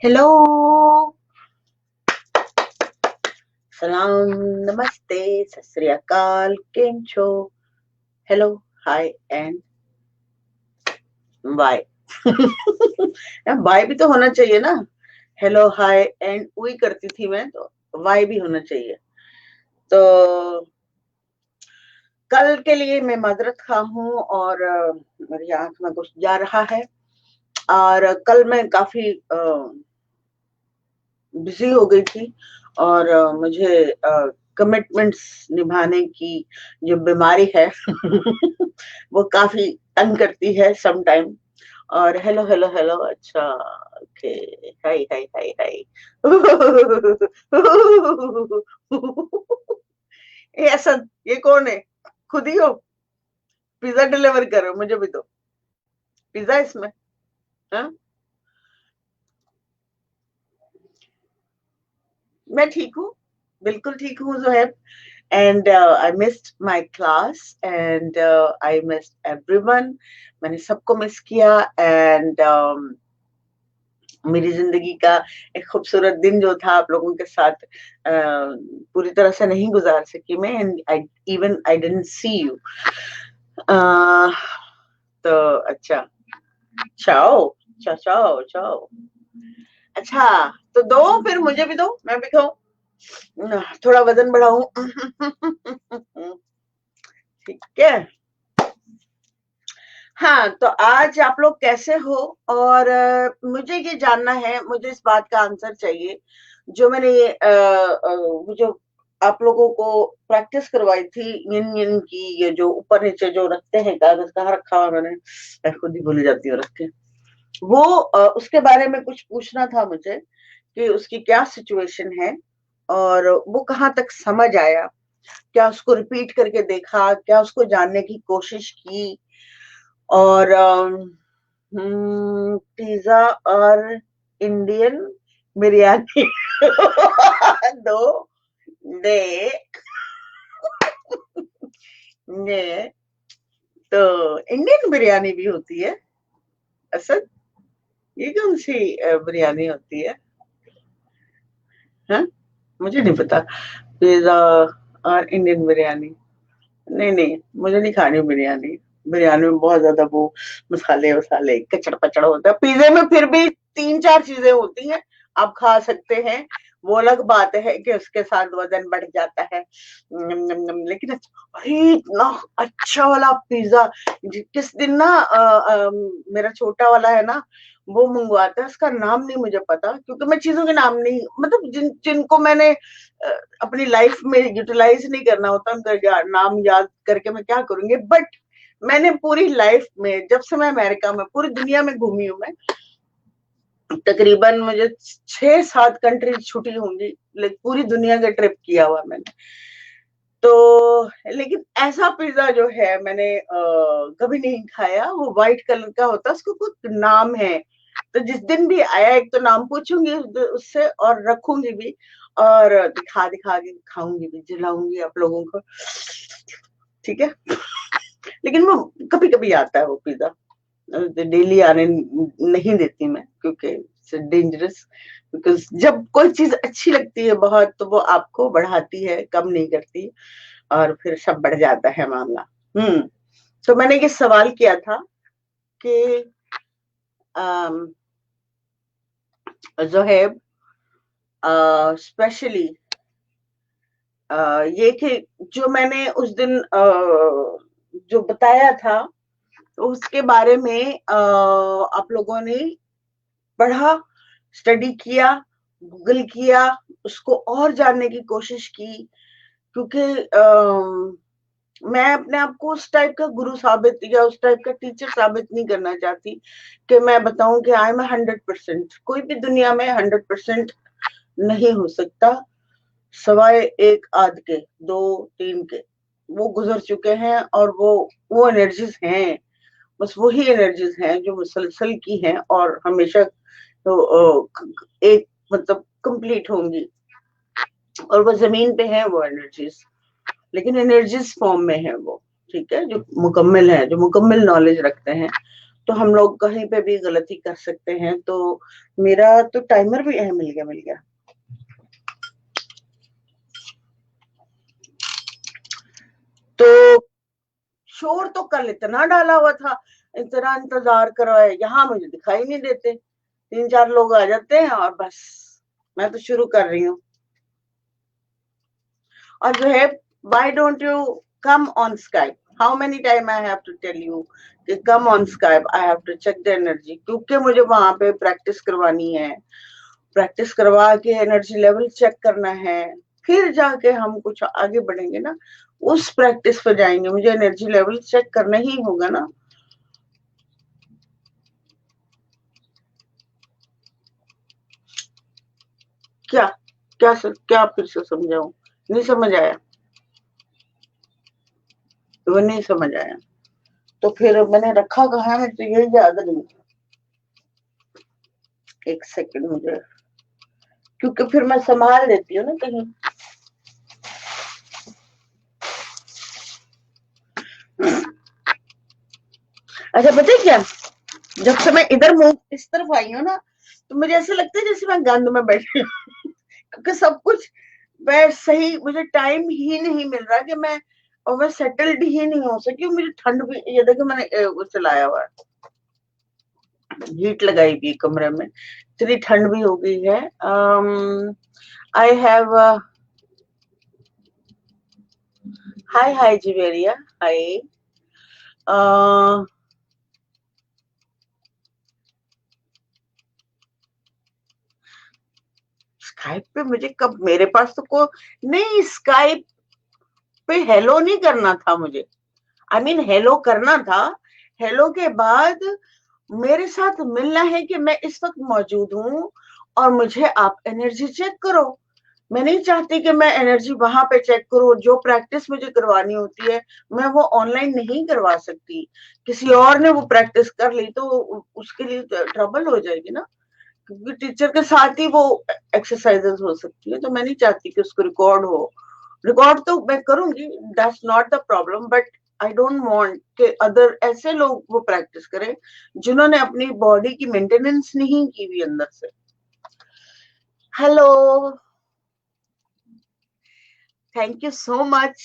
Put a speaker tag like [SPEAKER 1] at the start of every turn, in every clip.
[SPEAKER 1] Hello, सलाम, नमस्ते, सत श्री अकाल, केम छो? Hello, hi and bye. Bye भी तो होना चाहिए ना। हेलो, हाय एंड वही करती थी मैं, तो वाई भी होना चाहिए। तो कल के लिए मैं माजरत खा हूँ और मेरी आंख में कुछ जा रहा है। और कल मैं काफी बिजी हो गई थी और मुझे कमिटमेंट्स निभाने की जो बीमारी है वो काफी तंग करती है सम टाइम। और हेलो हेलो हेलो, अच्छा, ओके, हाय हाय हाय हाय। ये ऐसा, ये कौन है? खुद ही हो? पिज्जा डिलीवर करो, मुझे भी दो पिज्जा इसमें। हाँ, मैं ठीक हूँ, बिल्कुल ठीक हूँ Zoheb. And I missed my class and I missed everyone. मैंने सबको मिस किया and मेरी जिंदगी का एक खूबसूरत दिन जो था आप लोगों के साथ पूरी तरह से नहीं गुजार सकी मैं। and I didn't see you. तो अच्छा, चाओ चाओ चाओ चाओ। अच्छा, तो दो, फिर मुझे भी दो, मैं भी खाऊं, थोड़ा वजन बढ़ाऊं। ठीक है। हाँ, तो आज आप लोग कैसे हो? और मुझे ये जानना है, मुझे इस बात का आंसर चाहिए। जो मैंने वो जो आप लोगों को प्रैक्टिस करवाई थी yin yin की, ये जो ऊपर नीचे जो रखते हैं, कागज कहाँ रखा हुआ मैंने, मैं खुद ही भूल जाती हूँ रख के। वो उसके बारे में कुछ पूछना था मुझे कि उसकी क्या सिचुएशन है और वो कहाँ तक समझ आया। क्या उसको रिपीट करके देखा, क्या उसको जानने की कोशिश की? और पिज्जा और इंडियन बिरयानी दो दे ने। तो इंडियन बिरयानी भी होती है असद? ये कौन सी बिरयानी होती है? हाँ, मुझे नहीं पता। पिज्जा और इंडियन बिरयानी, नहीं नहीं, मुझे नहीं खानी बिरयानी। बिरयानी में बहुत ज्यादा वो मसाले वसाले कचड़ पचड़ होता है। पिज्जे में फिर भी तीन चार चीजें होती हैं, आप खा सकते हैं। वो अलग बात है कि उसके साथ वजन बढ़ जाता है। लेकिन अरे इतना अच्छा वाला पिज्जा, किस दिन ना मेरा छोटा वाला है ना, वो मंगवाता है। उसका नाम नहीं मुझे पता, क्योंकि मैं चीजों के नाम नहीं, मतलब जिनको मैंने अपनी लाइफ में यूटिलाइज नहीं करना होता, उनका नाम याद करके मैं क्या करूंगी। बट मैंने पूरी लाइफ में, जब से मैं अमेरिका में, पूरी दुनिया में घूमी हूँ मैं, तकरीबन मुझे 6-7 कंट्री छुटी होंगी, पूरी दुनिया का ट्रिप किया हुआ मैंने। तो लेकिन ऐसा पिज्जा जो है मैंने कभी नहीं खाया। वो व्हाइट कलर का होता है, उसको कुछ नाम है। तो जिस दिन भी आया, एक तो नाम पूछूंगी उससे और रखूंगी भी, और दिखा दिखा के खाऊंगी भी, जिलाऊंगी आप लोगों को। ठीक है। लेकिन वो कभी कभी आता है वो पिज्जा, डेली आने नहीं देती मैं, क्योंकि डेंजरस। बिकॉज जब कोई चीज अच्छी लगती है बहुत, तो वो आपको बढ़ाती है, कम नहीं करती, और फिर सब बढ़ जाता है मामला। हम्म। तो मैंने ये सवाल किया था कि जोहेब, स्पेशली ये कि जो मैंने उस दिन जो बताया था, तो उसके बारे में आप लोगों ने पढ़ा, स्टडी किया, गूगल किया, उसको और जानने की कोशिश की। क्योंकि मैं अपने आप को उस टाइप का गुरु साबित या उस टाइप का टीचर साबित नहीं करना चाहती कि मैं बताऊं कि आई एम 100%। कोई भी दुनिया में 100% नहीं हो सकता, सवाए एक आध के, दो तीन के। वो गुजर चुके हैं और वो एनर्जीज हैं, बस वही एनर्जीज हैं जो मुसलसल की हैं और हमेशा तो एक मतलब कंप्लीट होंगी। और वो जमीन पे है वो एनर्जीज, लेकिन एनर्जीज फॉर्म में है वो। ठीक है, जो मुकम्मल है, जो मुकम्मल नॉलेज रखते हैं, तो हम लोग कहीं पे भी गलती कर सकते हैं। तो मेरा तो टाइमर भी मिल गया। तो शोर तो कल इतना डाला हुआ था, इतना इंतजार करवाए, यहाँ मुझे दिखाई नहीं देते। 3-4 लोग आ जाते हैं और बस मैं तो शुरू कर रही हूँ। और जो है, why don't you come on Skype? How many time I have to tell you कि come on Skype, I have to check the energy, क्योंकि मुझे वहां पे प्रैक्टिस करवानी है। प्रैक्टिस करवा के एनर्जी लेवल चेक करना है, फिर जाके हम कुछ आगे बढ़ेंगे ना, उस प्रैक्टिस पे जाएंगे। मुझे एनर्जी लेवल चेक करना ही होगा ना। क्या क्या फिर से समझाऊं? नहीं समझ आया? वो नहीं समझ आया तो फिर मैंने रखा कहाँ है, तो यही याद नहीं। एक सेकंड मुझे, क्योंकि फिर मैं संभाल लेती हूँ ना कहीं। अच्छा, पता है क्या, जब से मैं इधर मुंह इस तरफ आई हूँ ना, तो मुझे ऐसा लगता है जैसे मैं गंद में बैठी हूँ। क्योंकि सब कुछ मैं सही, मुझे टाइम ही नहीं मिल रहा कि मैं, और मैं सेटल्ड ही नहीं हो सकी। मुझे ठंड भी, ये देखो मैंने वो चलाया हुआ है, हीट लगाई हुई कमरे में, इतनी ठंड भी हो गई है। I have, hi hi जिवेरिया, hi. Skype पे मुझे कब, मेरे पास तो को नहीं, स्काइप पे हेलो नहीं करना था मुझे। आई मीन हेलो करना था, हेलो के बाद मेरे साथ मिलना है कि मैं इस वक्त मौजूद हूँ और मुझे आप एनर्जी चेक करो। मैं नहीं चाहती कि मैं एनर्जी वहां पे चेक करूँ। जो प्रैक्टिस मुझे करवानी होती है, मैं वो ऑनलाइन नहीं करवा सकती। किसी और ने वो प्रैक्टिस कर ली तो उसके लिए ट्रबल हो जाएगी ना, क्योंकि टीचर के साथ ही वो एक्सरसाइजेस हो सकती है। तो मैं नहीं चाहती कि उसको रिकॉर्ड हो। रिकॉर्ड तो मैं करूंगी, that's not the problem, but I don't want कि अदर ऐसे लोग वो प्रैक्टिस करें जिन्होंने अपनी बॉडी की मेंटेनेंस नहीं की हुई अंदर से। Hello, thank you so much.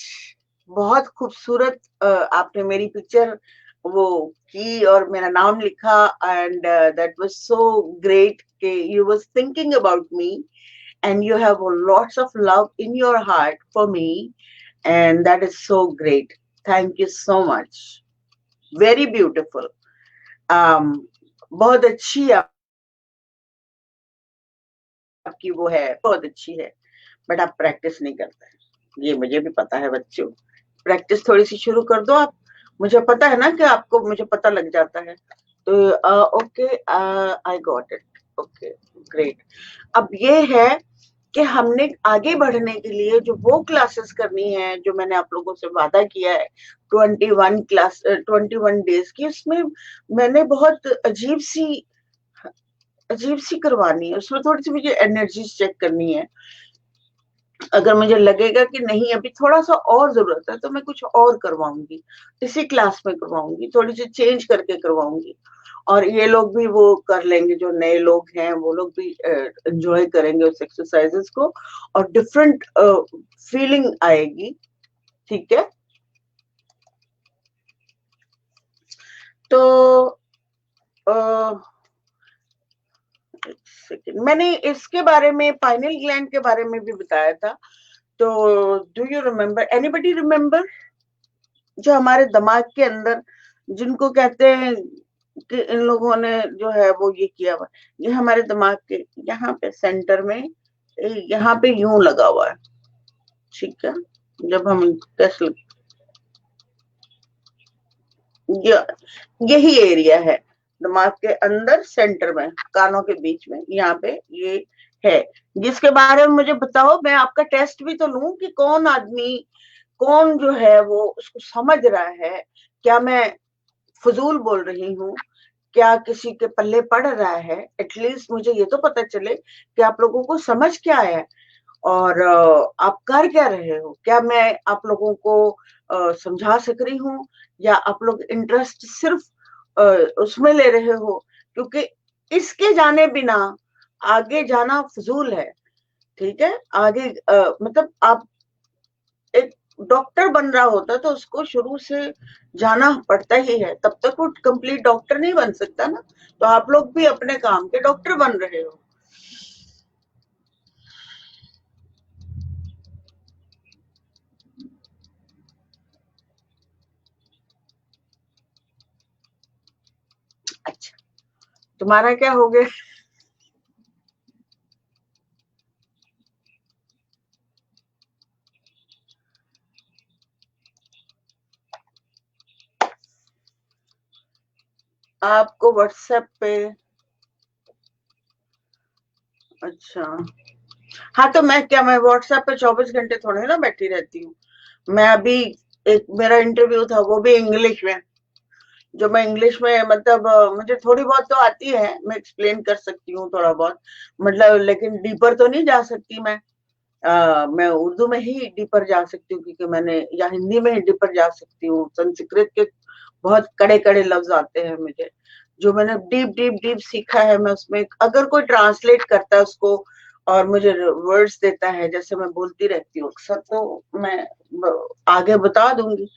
[SPEAKER 1] बहुत खूबसूरत आपने मेरी पिक्चर वो की और मेरा नाम लिखा, and that was so great कि you was thinking about me, and you have lots of love in your heart for me, and that is so great. Thank you so much. Very beautiful. बहुत अच्छी आपकी वो है, बहुत अच्छी है, but आप प्रैक्टिस नहीं करते हैं, ये मुझे भी पता है बच्चों। प्रैक्टिस थोड़ी सी शुरू कर दो आप। मुझे पता है ना कि आपको, मुझे पता लग जाता है। तो okay, I got it. Okay, great. अब ये है कि हमने आगे बढ़ने के लिए जो वो क्लासेस करनी है जो मैंने आप लोगों से वादा किया है, 21 डेज की, उसमें मैंने बहुत अजीब सी करवानी है। उसमें थोड़ी सी मुझे एनर्जी चेक करनी है। अगर मुझे लगेगा कि नहीं अभी थोड़ा सा और जरूरत है, तो मैं कुछ और करवाऊंगी, इसी क्लास में करवाऊंगी, थोड़ी सी चेंज करके करवाऊंगी। और ये लोग भी वो कर लेंगे, जो नए लोग हैं वो लोग भी एंजॉय करेंगे उस एक्सरसाइजेस को, और डिफरेंट फीलिंग आएगी। ठीक है, तो मैंने इसके बारे में, पाइनल ग्लैंड के बारे में भी बताया था। तो do you remember, anybody remember, जो हमारे दिमाग के अंदर, जिनको कहते हैं कि इन लोगों ने जो है वो ये किया हुआ, ये हमारे दिमाग के यहाँ पे सेंटर में, यहाँ पे यूं लगा हुआ है। ठीक है, जब हम टेस्ट, यही एरिया है दिमाग के अंदर सेंटर में, कानों के बीच में, यहाँ पे ये है, जिसके बारे में मुझे बताओ। मैं आपका टेस्ट भी तो लूं कि कौन आदमी, कौन जो है वो उसको समझ रहा है, क्या मैं फजूल बोल रही हूँ, क्या किसी के पल्ले पड़ रहा है। एटलीस्ट मुझे ये तो पता चले कि आप लोगों को समझ क्या है, और आप कर क्या रहे हो। क्या मैं आप लोगों को समझा सक रही हूँ, या आप लोग इंटरेस्ट सिर्फ उसमें ले रहे हो, क्योंकि इसके जाने बिना आगे जाना फजूल है। ठीक है, आगे मतलब आप एक डॉक्टर बन रहा होता तो उसको शुरू से जाना पड़ता ही है, तब तक वो कंप्लीट डॉक्टर नहीं बन सकता ना। तो आप लोग भी अपने काम के डॉक्टर बन रहे हो। अच्छा, तुम्हारा क्या हो गया? आपको व्हाट्सएप पे? अच्छा, हाँ तो मैं व्हाट्सएप पे 24 घंटे थोड़े ना बैठी रहती हूँ। मैं अभी एक मेरा इंटरव्यू था, वो भी इंग्लिश में। जो मैं इंग्लिश में मतलब मुझे थोड़ी बहुत तो आती है, मैं एक्सप्लेन कर सकती हूँ थोड़ा बहुत, मतलब लेकिन डीपर तो नहीं जा सकती मैं। मैं उर्दू में ही डीपर जा सकती हूँ, क्योंकि मैंने, या हिंदी में ही डीपर जा सकती हूँ। संस्कृत के बहुत कड़े कड़े लफ्ज आते हैं मुझे, जो मैंने डीप डीप डीप सीखा है। मैं उसमें अगर कोई ट्रांसलेट करता है उसको और मुझे वर्ड्स देता है, जैसे मैं बोलती रहती हूँ अक्सर, तो मैं आगे बता दूंगी।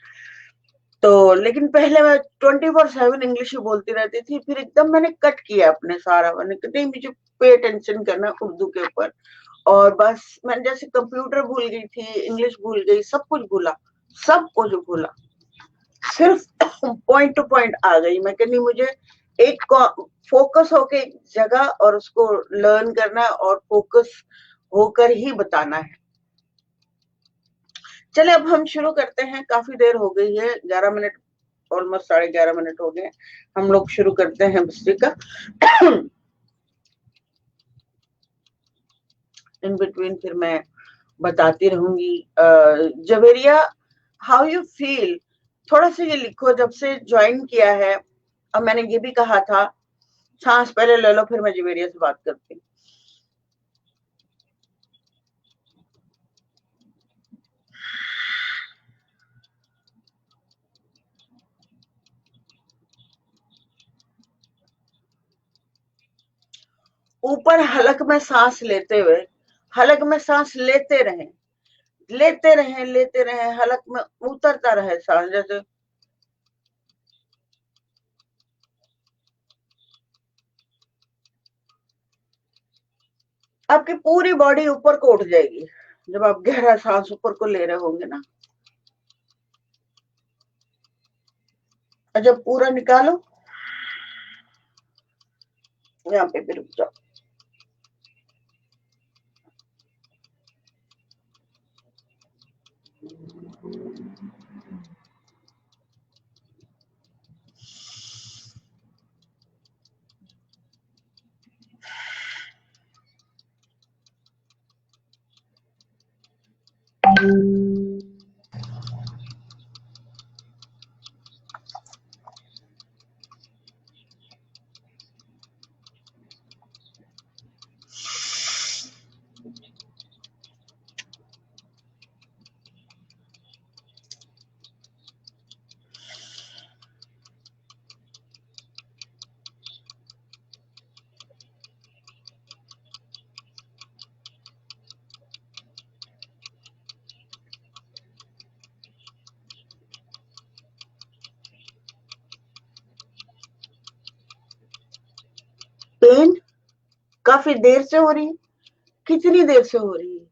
[SPEAKER 1] तो लेकिन पहले मैं 24/7 इंग्लिश ही बोलती रहती थी, फिर एकदम मैंने कट किया अपने सारा, मैंने कहा नहीं, मुझे पे अटेंशन करना है उर्दू के ऊपर। और बस मैंने जैसे कंप्यूटर भूल गई थी, इंग्लिश भूल गई, सब कुछ भूला, सब कुछ भूला, सिर्फ पॉइंट टू पॉइंट आ गई। मैं कहनी मुझे एक फोकस होके एक जगह और उसको लर्न करना है, और फोकस होकर ही बताना है। चले अब हम शुरू करते हैं, काफी देर हो गई है, 11 मिनट, ऑलमोस्ट 11:30 मिनट हो गए। हम लोग शुरू करते हैं बस्ती का। इन बिटवीन फिर मैं बताती रहूंगी। Javeria, how you feel? थोड़ा सा ये लिखो, जब से ज्वाइन किया है। अब मैंने ये भी कहा था, सांस पहले ले लो, फिर मैं जवेरिया से बात करती हूँ। ऊपर हलक में सांस लेते हुए, हलक में सांस लेते रहें, लेते रहें, लेते रहें, हलक में उतरता रहे सांस, जैसे आपकी पूरी बॉडी ऊपर को उठ जाएगी जब आप गहरा सांस ऊपर को ले रहे होंगे ना। और जब पूरा निकालो, यहाँ पे भी रुक जाओ। पेन काफी देर से हो रही है? कितनी देर से हो रही है?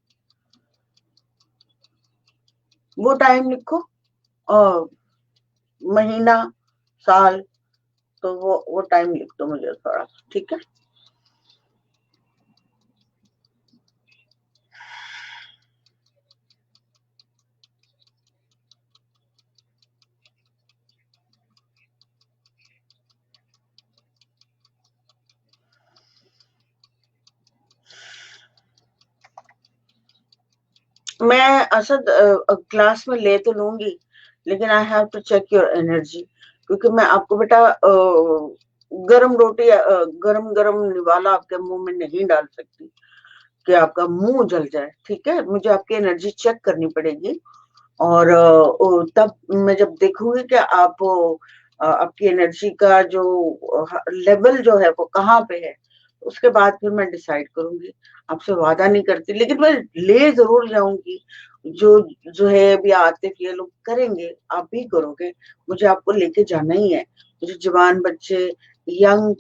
[SPEAKER 1] वो टाइम लिखो, और महीना, साल, तो वो टाइम लिख दो मुझे थोड़ा, ठीक है? मैं असद क्लास में ले तो लूंगी, लेकिन I have to check your energy, क्योंकि मैं आपको बेटा गरम रोटी, गरम गरम निवाला आपके मुंह में नहीं डाल सकती कि आपका मुंह जल जाए। ठीक है, मुझे आपकी एनर्जी चेक करनी पड़ेगी। और तब मैं जब देखूंगी कि आप आपकी एनर्जी का जो लेवल जो है वो कहाँ पे है, उसके बाद फिर मैं डिसाइड करूंगी। आपसे वादा नहीं करती, लेकिन मैं ले जरूर जाऊंगी। जो जो है अभी आतिफ ये लोग करेंगे, आप भी करोगे, मुझे आपको लेके जाना ही है। मुझे जवान बच्चे, यंग,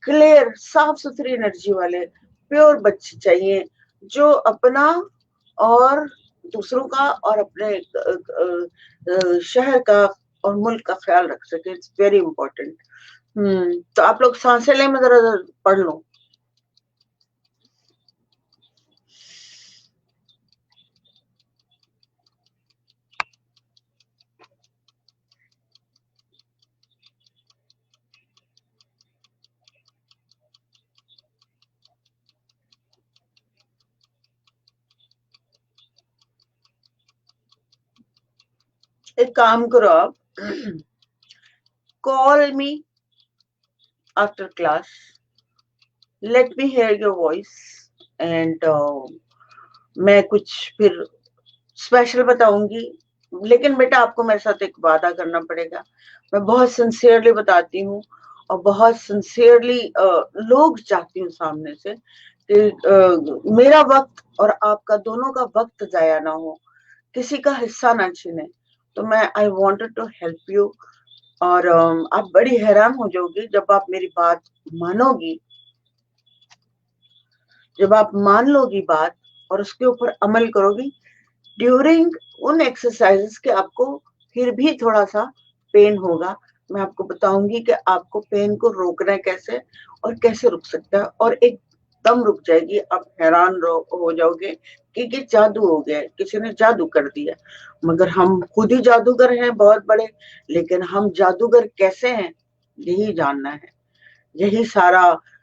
[SPEAKER 1] क्लियर, साफ सुथरी एनर्जी वाले, प्योर बच्चे चाहिए, जो अपना और दूसरों का और अपने शहर का और मुल्क का ख्याल रख सके। It's very important. तो आप लोग सांसें लें, मैं जरा पढ़ लूं। एक काम करो आप, call me after class, let me here your voice, and मैं कुछ फिर स्पेशल बताऊंगी। लेकिन बेटा आपको मेरे साथ एक वादा करना पड़ेगा। मैं बहुत सिंसियरली बताती हूँ, और बहुत सिंसियरली लोग चाहती हूँ सामने से कि मेरा वक्त और आपका दोनों का वक्त जाया ना हो, किसी का हिस्सा ना छीने। तो मैं I wanted to help you. और आप बड़ी हैरान हो जाओगी जब आप मेरी बात मानोगी, जब आप मान लोगी बात और उसके ऊपर अमल करोगी। ड्यूरिंग उन एक्सरसाइजेस के आपको फिर भी थोड़ा सा पेन होगा। मैं आपको बताऊंगी कि आपको पेन को रोकना है कैसे, और कैसे रुक सकता है, और एकदम रुक जाएगी। आप हैरान हो जाओगे कि ये जादू हो गया है, किसी ने जादू कर दिया। मगर हम खुद ही जादूगर हैं बहुत बड़े, लेकिन हम जादूगर कैसे हैं यही जानना है। यही सारा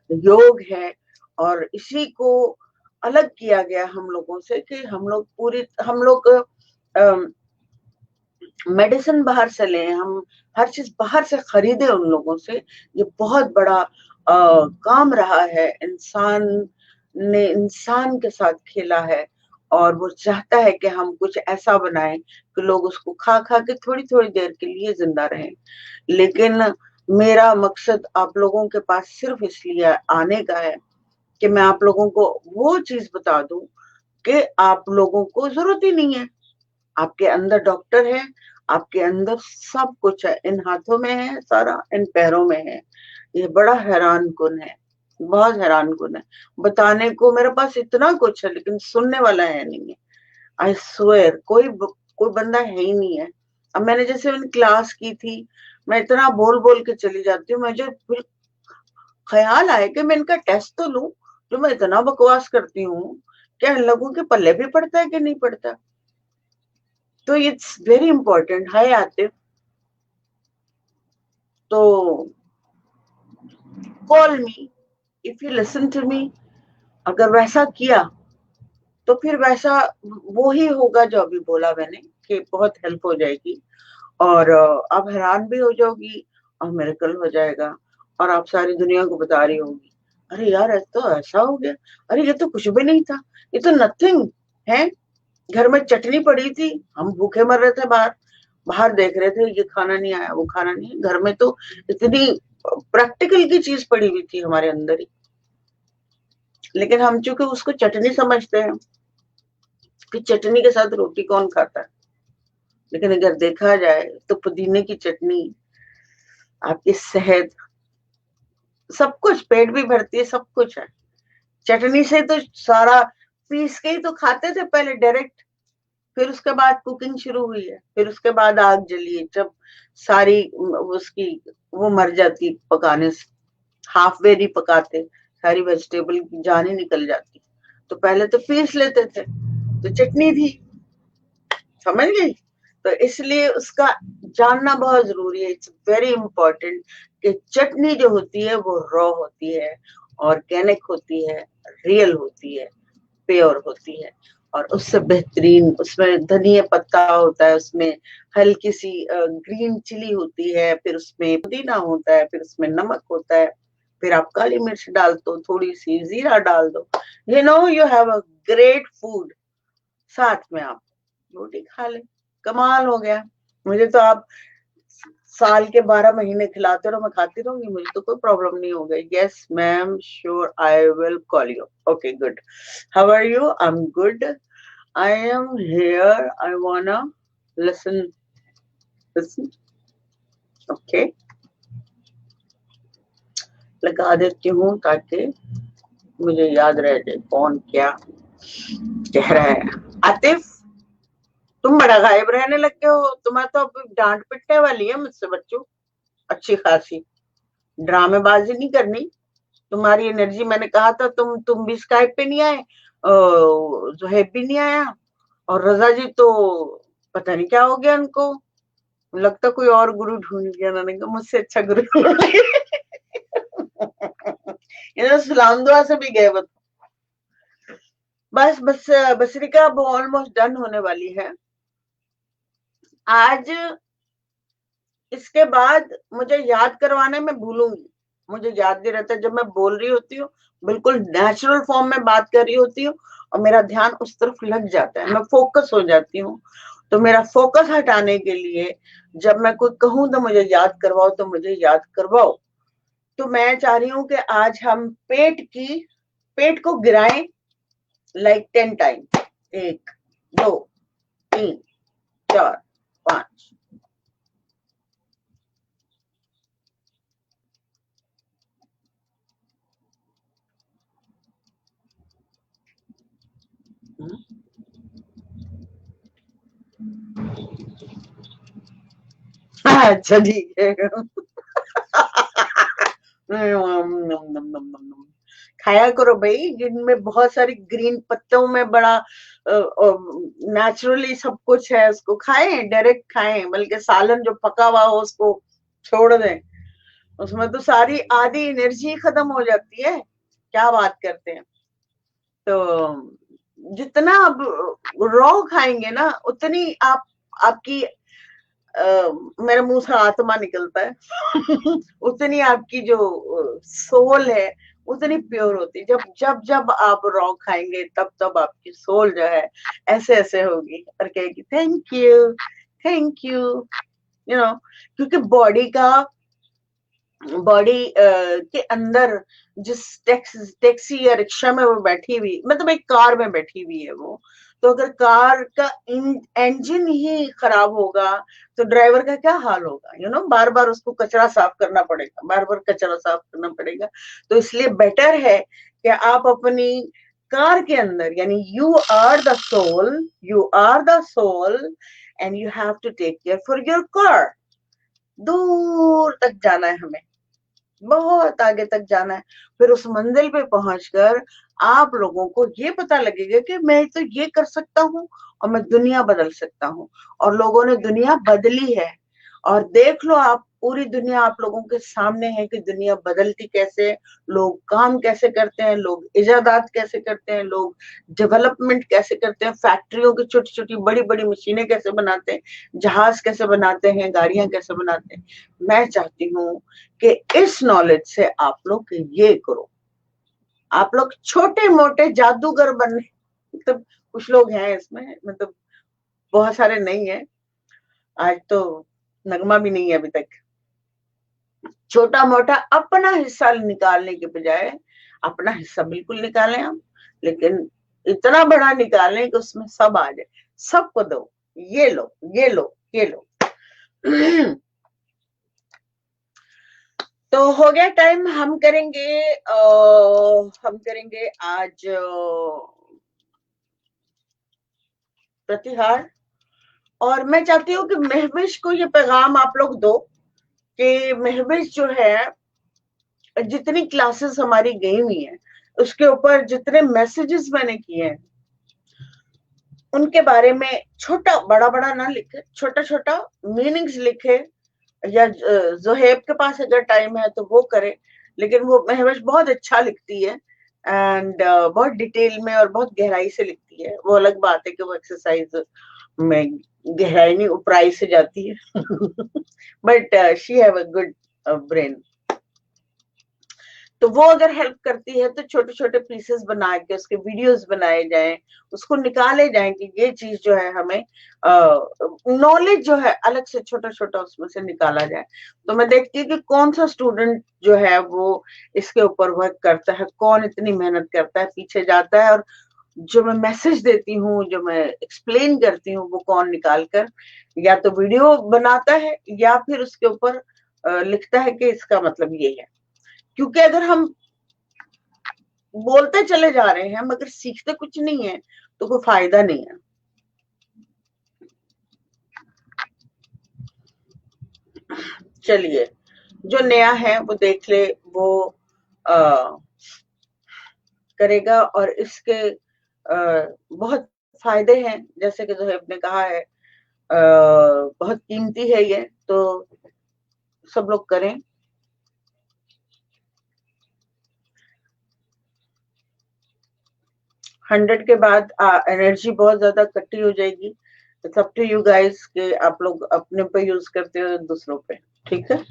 [SPEAKER 1] योग है। और इसी को अलग किया गया हम लोगों से कि हम लोग मेडिसिन बाहर से लें, हम हर चीज बाहर से खरीदे उन लोगों से। ये बहुत बड़ा काम रहा है। इंसान ने इंसान के साथ खेला है, और वो चाहता है कि हम कुछ ऐसा बनाएं कि लोग उसको खा खा के थोड़ी थोड़ी देर के लिए जिंदा रहें। लेकिन मेरा मकसद आप लोगों के पास सिर्फ इसलिए आने का है कि मैं आप लोगों को वो चीज बता दूं कि आप लोगों को जरूरत ही नहीं है। आपके अंदर डॉक्टर है, आपके अंदर सब कुछ है, इन हाथों में है सारा, इन पैरों में है। ये बड़ा हैरान कुन है, बहुत हैरान कुन है। बताने को मेरे पास इतना कुछ है, लेकिन सुनने वाला है नहीं है। आई स्वेयर कोई बंदा है ही नहीं है। अब मैंने जैसे उन क्लास की थी, मैं इतना बोल बोल के चली जाती हूँ, मुझे फिर ख्याल आए कि मैं इनका टेस्ट तो लूं। जो मैं इतना बकवास करती हूँ, क्या इन लोगों के पल्ले भी पड़ता है कि नहीं पड़ता? तो it's very important. Hi Atif, तो call me if you listen to me. अगर वैसा किया तो फिर वैसा वो ही होगा जो अभी बोला मैंने, कि बहुत हेल्प हो जाएगी, और आप हैरान भी हो जाओगी, और मिरेकल हो जाएगा, और आप सारी दुनिया को बता रही होगी, अरे यार तो ऐसा हो गया, अरे ये तो कुछ भी नहीं था, ये तो नथिंग है। घर में चटनी पड़ी थी, हम भूखे मर रहे थे, बाहर बाहर देख रहे थे, ये खाना नहीं आया, वो खाना नहीं, घर में तो इतनी प्रैक्टिकल की चीज पड़ी हुई थी हमारे अंदर ही। लेकिन हम चूंकि उसको चटनी समझते हैं कि चटनी के साथ रोटी कौन खाता है, लेकिन अगर देखा जाए तो पुदीने की चटनी आपकी सेहत, सब कुछ, पेट भी भरती है, सब कुछ है। चटनी से तो सारा पीस के ही तो खाते थे पहले डायरेक्ट। फिर उसके बाद कुकिंग शुरू हुई है, फिर उसके बाद आग जली है, जब सारी उसकी वो मर जाती पकाने से, हाफ वे नहीं पकाते, सारी वेजिटेबल की जान ही निकल जाती। तो पहले तो पीस लेते थे, तो चटनी थी, समझ गई? तो इसलिए उसका जानना बहुत जरूरी है। इट्स वेरी इंपॉर्टेंट कि चटनी जो होती है वो रॉ होती है, ऑर्गेनिक होती है, रियल होती है, प्योर होती है। और उससे बेहतरीन उसमें धनिया पत्ता होता है, उसमें हल्की सी ग्रीन चिली होती है, फिर उसमें पुदीना होता है, फिर उसमें नमक होता है, फिर आप काली मिर्च डाल दो, थोड़ी सी जीरा डाल दो, you know you have a great food. साथ में आप रोटी खा ले, कमाल हो गया। मुझे तो आप साल के 12 महीने खिलाते रहो, मैं खाती रहूंगी, मुझे तो कोई प्रॉब्लम नहीं होगा। Yes ma'am, sure, I will call you. Okay good, how are you? I am good, I am here, I wanna listen, listen. Okay, लगा देती हूँ ताकि मुझे याद रह जाए कौन क्या कह रहा है। आतिफ, तुम बड़ा गायब रहने लग गए हो, तुम्हें तो अब डांट पिटने वाली है मुझसे बच्चों, अच्छी खासी। ड्रामेबाजी नहीं करनी, तुम्हारी एनर्जी, मैंने कहा था तुम भी स्काइप पे नहीं आए, जोहेब भी नहीं आया, और रजा जी तो पता नहीं क्या हो गया उनको, लगता कोई और गुरु ढूंढ लिया उन्होंने, कहा मुझसे अच्छा गुरु ढूंढ लिया। ये सलाम दुआ से भी गए, बस बस बसरिका अब ऑलमोस्ट डन होने वाली है। आज इसके बाद मुझे याद करवाने में भूलूंगी, मुझे याद नहीं रहता, जब मैं बोल रही होती हूँ बिल्कुल नेचुरल फॉर्म में बात कर रही होती हूँ और मेरा ध्यान उस तरफ लग जाता है, मैं फोकस हो जाती हूँ। तो मेरा फोकस हटाने के लिए जब मैं कोई कहूँ तो मुझे याद करवाओ, तो मुझे याद करवाओ। तो मैं चाह रही हूँ कि आज हम पेट को गिराएं, लाइक 10 टाइम, 1 2 3 4 5। अच्छा ठीक है। खाया करो भाई, जिनमें बहुत सारी ग्रीन पत्तों में बड़ा नेचुरली सब कुछ है, उसको खाएं, डायरेक्ट खाएं, बल्कि सालन जो पका हुआ हो उसको छोड़ दें, उसमें तो सारी आधी एनर्जी खत्म हो जाती है। क्या बात करते हैं? तो जितना आप रॉ खाएंगे ना, उतनी आपकी मेरे मुंह से आत्मा निकलता है। उतनी आपकी जो सोल है उतनी प्योर होती है। जब जब जब आप रॉ खाएंगे तब तब आपकी सोल जो है ऐसे ऐसे होगी और कहेगी thank you, thank you, you know. क्योंकि बॉडी के अंदर जिस टैक्सी या रिक्शा में वो बैठी हुई, मतलब एक कार में बैठी हुई है वो, तो अगर कार का इंजन ही खराब होगा तो ड्राइवर का क्या हाल होगा, बार बार उसको कचरा साफ करना पड़ेगा, बार बार कचरा साफ करना पड़ेगा। तो इसलिए बेटर है कि आप अपनी कार के अंदर, यानी you are the soul and you have to take care for your car. दूर तक जाना है हमें, बहुत आगे तक जाना है। फिर उस मंजिल पे पहुंचकर आप लोगों को ये पता लगेगा कि मैं तो ये कर सकता हूँ और मैं दुनिया बदल सकता हूँ। और लोगों ने दुनिया बदली है, और देख लो आप, पूरी दुनिया आप लोगों के सामने है कि दुनिया बदलती कैसे, लोग काम कैसे करते हैं, लोग इजादात कैसे करते हैं, लोग डेवलपमेंट कैसे करते हैं, फैक्ट्रियों की छोटी छोटी बड़ी बड़ी मशीनें कैसे बनाते हैं, जहाज कैसे बनाते हैं, गाड़ियां कैसे बनाते हैं। मैं चाहती हूँ कि इस नॉलेज से आप लोग ये करो, आप लोग छोटे मोटे जादूगर बनने, मतलब कुछ लोग हैं इसमें, मतलब बहुत सारे नहीं है, आज तो नगमा भी नहीं है अभी तक। छोटा मोटा अपना हिस्सा निकालने के बजाय अपना हिस्सा बिल्कुल निकालें हम, लेकिन इतना बड़ा निकालें कि उसमें सब आ जाए, सबको दो, ये लो, ये लो, ये लो। तो हो गया टाइम, हम करेंगे आज प्रतिहार। और मैं चाहती हूँ कि महविश को ये पैगाम आप लोग दो कि महविश जो है, जितनी क्लासेस हमारी गई हुई हैं उसके ऊपर जितने मैसेजेस मैंने किए हैं उनके बारे में छोटा, बड़ा बड़ा ना लिखे, छोटा छोटा मीनिंग्स लिखे, या जोहेब के पास अगर टाइम है तो वो करे, लेकिन वो महविश बहुत अच्छा लिखती है एंड बहुत डिटेल में और बहुत गहराई से लिखती है। वो अलग बात है कि वो एक्सरसाइज में गहराई नहीं, ऊपराई से जाती है। But she have a good brain. तो वो अगर हेल्प करती है तो छोटे छोटे पीसेस बना के उसके वीडियोस बनाए जाएं, उसको निकाले जाएं कि ये चीज जो है हमें नॉलेज जो है अलग से छोटा छोटा उसमें से निकाला जाए। तो मैं देखती हूँ कि कौन सा स्टूडेंट जो है वो इसके ऊपर वर्क करता है, कौन इतनी मेहनत करता है, पीछे जाता है, और जो मैं मैसेज देती हूँ, जो मैं एक्सप्लेन करती हूँ, वो कौन निकाल कर या तो वीडियो बनाता है या फिर उसके ऊपर लिखता है कि इसका मतलब ये है। क्योंकि अगर हम बोलते चले जा रहे हैं मगर सीखते कुछ नहीं है तो कोई फायदा नहीं है। चलिए, जो नया है वो देख ले, वो आ, करेगा, और इसके बहुत फायदे हैं, जैसे कि जोहेब ने कहा है, बहुत कीमती है ये, तो सब लोग करें। 100 के बाद एनर्जी बहुत ज्यादा इकट्ठी हो जाएगी। It's up to you guys कि आप लोग अपने पे यूज करते हो दूसरों पे, ठीक है।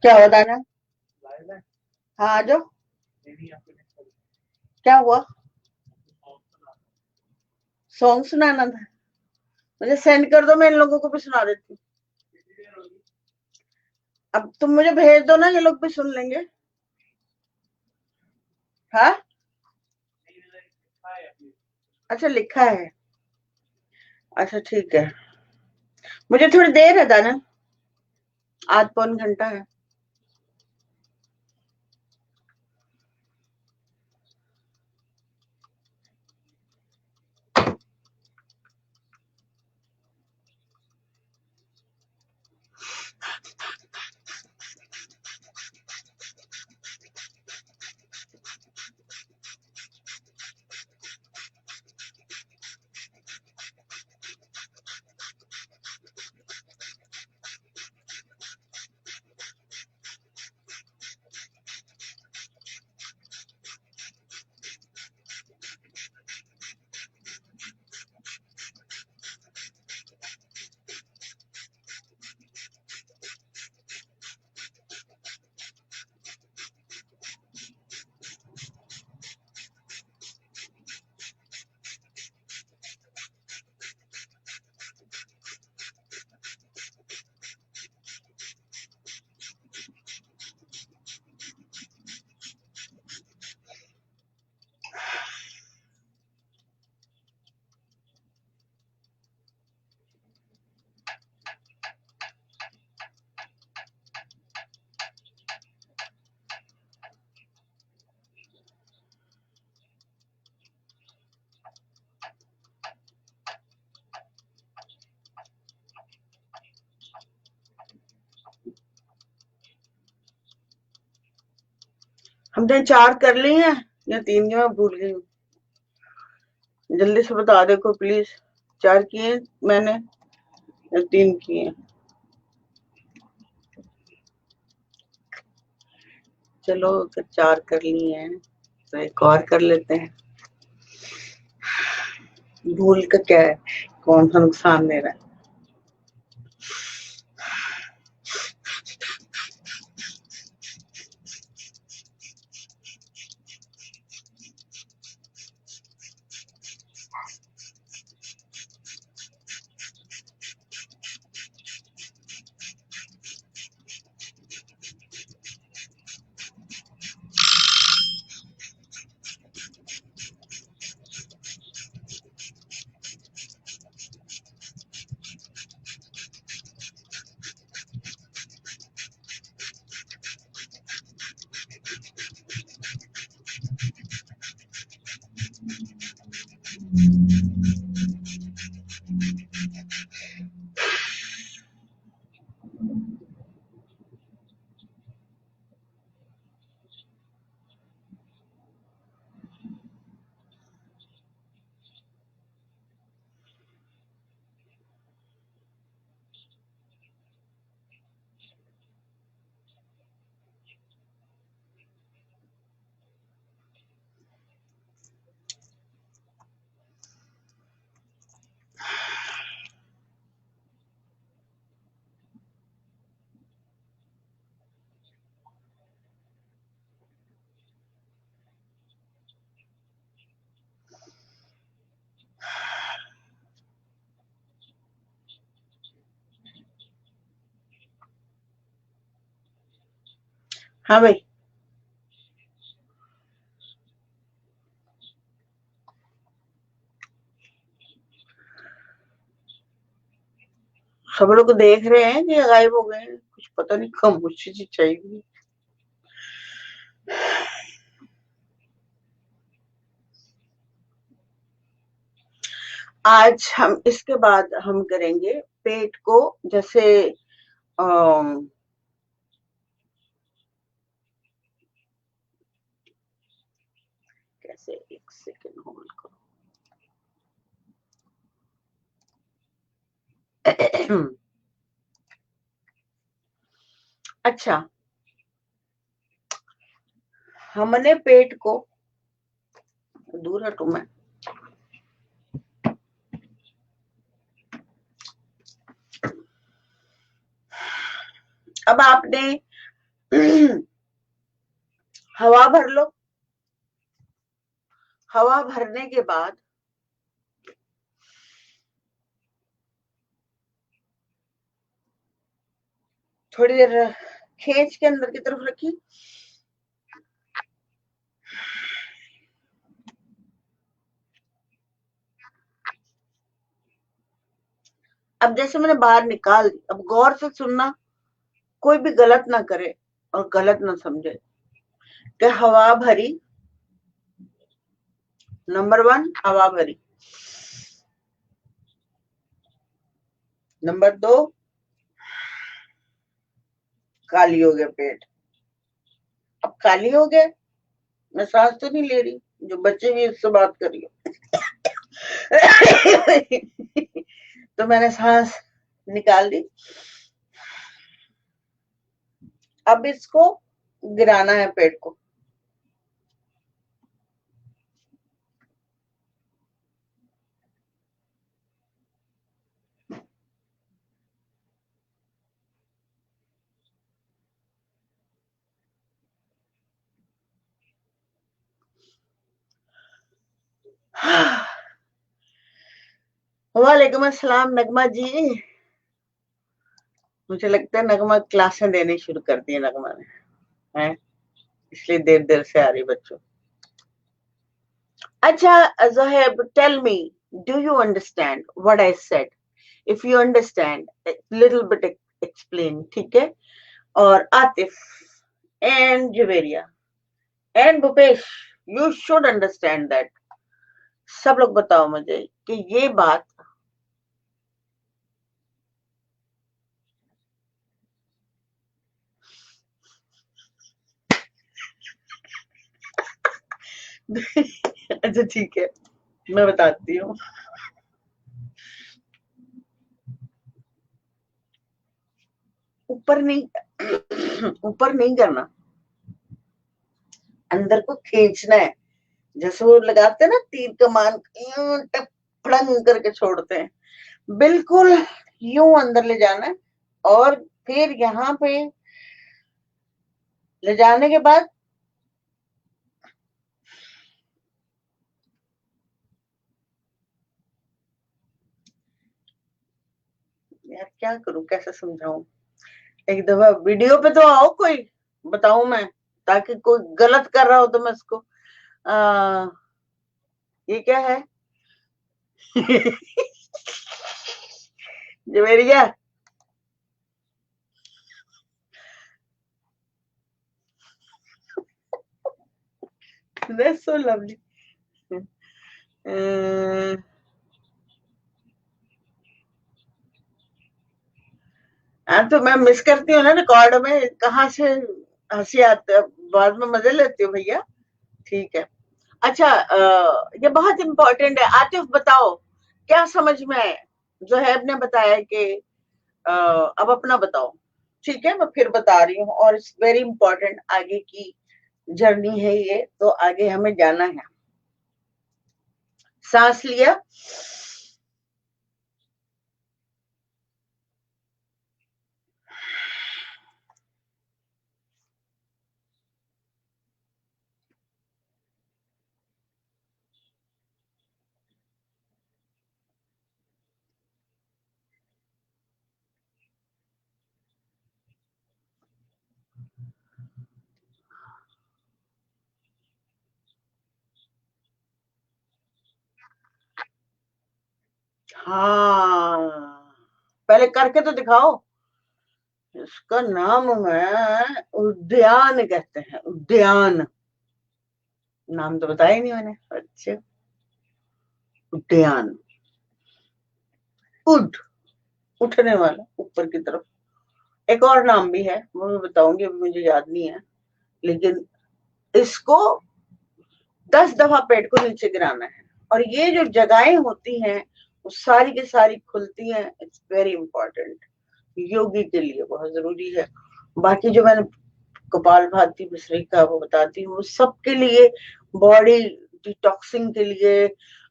[SPEAKER 1] क्या हुआ दाना? हाँ आ जाओ। क्या हुआ? सॉन्ग सुनाना था? मुझे सेंड कर दो, मैं इन लोगों को भी सुना देती हूँ। अब तुम मुझे भेज दो ना, ये लोग भी सुन लेंगे। हाँ अच्छा लिखा है। अच्छा ठीक है। मुझे थोड़ी देर है दाना, आध पौन घंटा है। हमने 4 कर ली हैं या 3 की, मैं भूल गई हूँ। जल्दी से बता दे को प्लीज। 4 किए मैंने या 3 किए? चलो अगर 4 कर ली हैं तो एक और कर लेते हैं। भूल का क्या है, कौन सा नुकसान मेरा है। हाँ भाई। सब लोग देख रहे हैं कि गायब हो गए हैं, कुछ पता नहीं खामोशी सी चाहिए। आज हम इसके बाद हम करेंगे पेट को, जैसे अम, कैसे, एक सेकेंड होल्ड करो। अच्छा, हमने पेट को, दूर हटू मैं। अब आपने हवा भर लो। हवा भरने के बाद थोड़ी देर खींच के अंदर की तरफ रखी। अब जैसे मैंने बाहर निकाल दी, अब गौर से सुनना, कोई भी गलत ना करे और गलत ना समझे कि हवा भरी, नंबर 1 हवा भरी, नंबर 2 खाली हो गया पेट। अब खाली हो गया, मैं सांस तो नहीं ले रही, जो बच्चे भी उससे बात कर रही हो। तो मैंने सांस निकाल दी। अब इसको गिराना है पेट को। वालेकुम अस्सलाम नगमा जी। मुझे लगता है नगमा क्लासें देनी शुरू कर दी है नगमा ने, है इसलिए देर देर से आ रही बच्चों। अच्छा Zohaib, tell me, do you understand what I said? If you understand, little bit explain, ठीक है? और Atif and Juveria and Bhupesh, you should understand that. सब लोग बताओ मुझे कि ये बात अच्छा ठीक है, मैं बताती हूँ। ऊपर नहीं ऊपर नहीं करना, अंदर को खींचना है। जैसे वो लगाते हैं ना तीर कमान, यूं फड़ंग करके छोड़ते हैं, बिल्कुल यूं अंदर ले जाना है। और फिर यहाँ पे ले जाने के बाद यार क्या करूं, कैसे समझाऊं? एक दफा वीडियो पे तो आओ, कोई बताऊं मैं, ताकि कोई गलत कर रहा हो तो मैं उसको आ, ये क्या है? Javeria, that's so lovely. हाँ तो मैं मिस करती हूँ ना रिकॉर्ड में, कहाँ से हंसी आती, बाद में मजे लेती हूँ भैया। ठीक है। अच्छा ये बहुत इम्पोर्टेंट है। आतिफ बताओ, क्या समझ में आया? जोहेब ने बताया कि अब अपना बताओ। ठीक है, मैं फिर बता रही हूँ, और इट्स वेरी इंपॉर्टेंट, आगे की जर्नी है ये, तो आगे हमें जाना है। सांस लिया, हाँ पहले करके तो दिखाओ। इसका नाम है उद्यान, कहते हैं उद्यान। नाम तो बताया ही नहीं मैंने। अच्छा, उद्यान, उड, उठने वाला ऊपर की तरफ। एक और नाम भी है, वो मैं बताऊंगी, अभी मुझे याद नहीं है। लेकिन इसको 10 दफा पेट को नीचे गिराना है, और ये जो जगहें होती हैं वो सारी की सारी खुलती हैं। इट्स वेरी इंपॉर्टेंट, योगी के लिए बहुत जरूरी है। बाकी जो मैंने कपाल भाती भस्त्रिका वो बताती हूँ, सबके लिए, बॉडी डिटॉक्सिंग के लिए,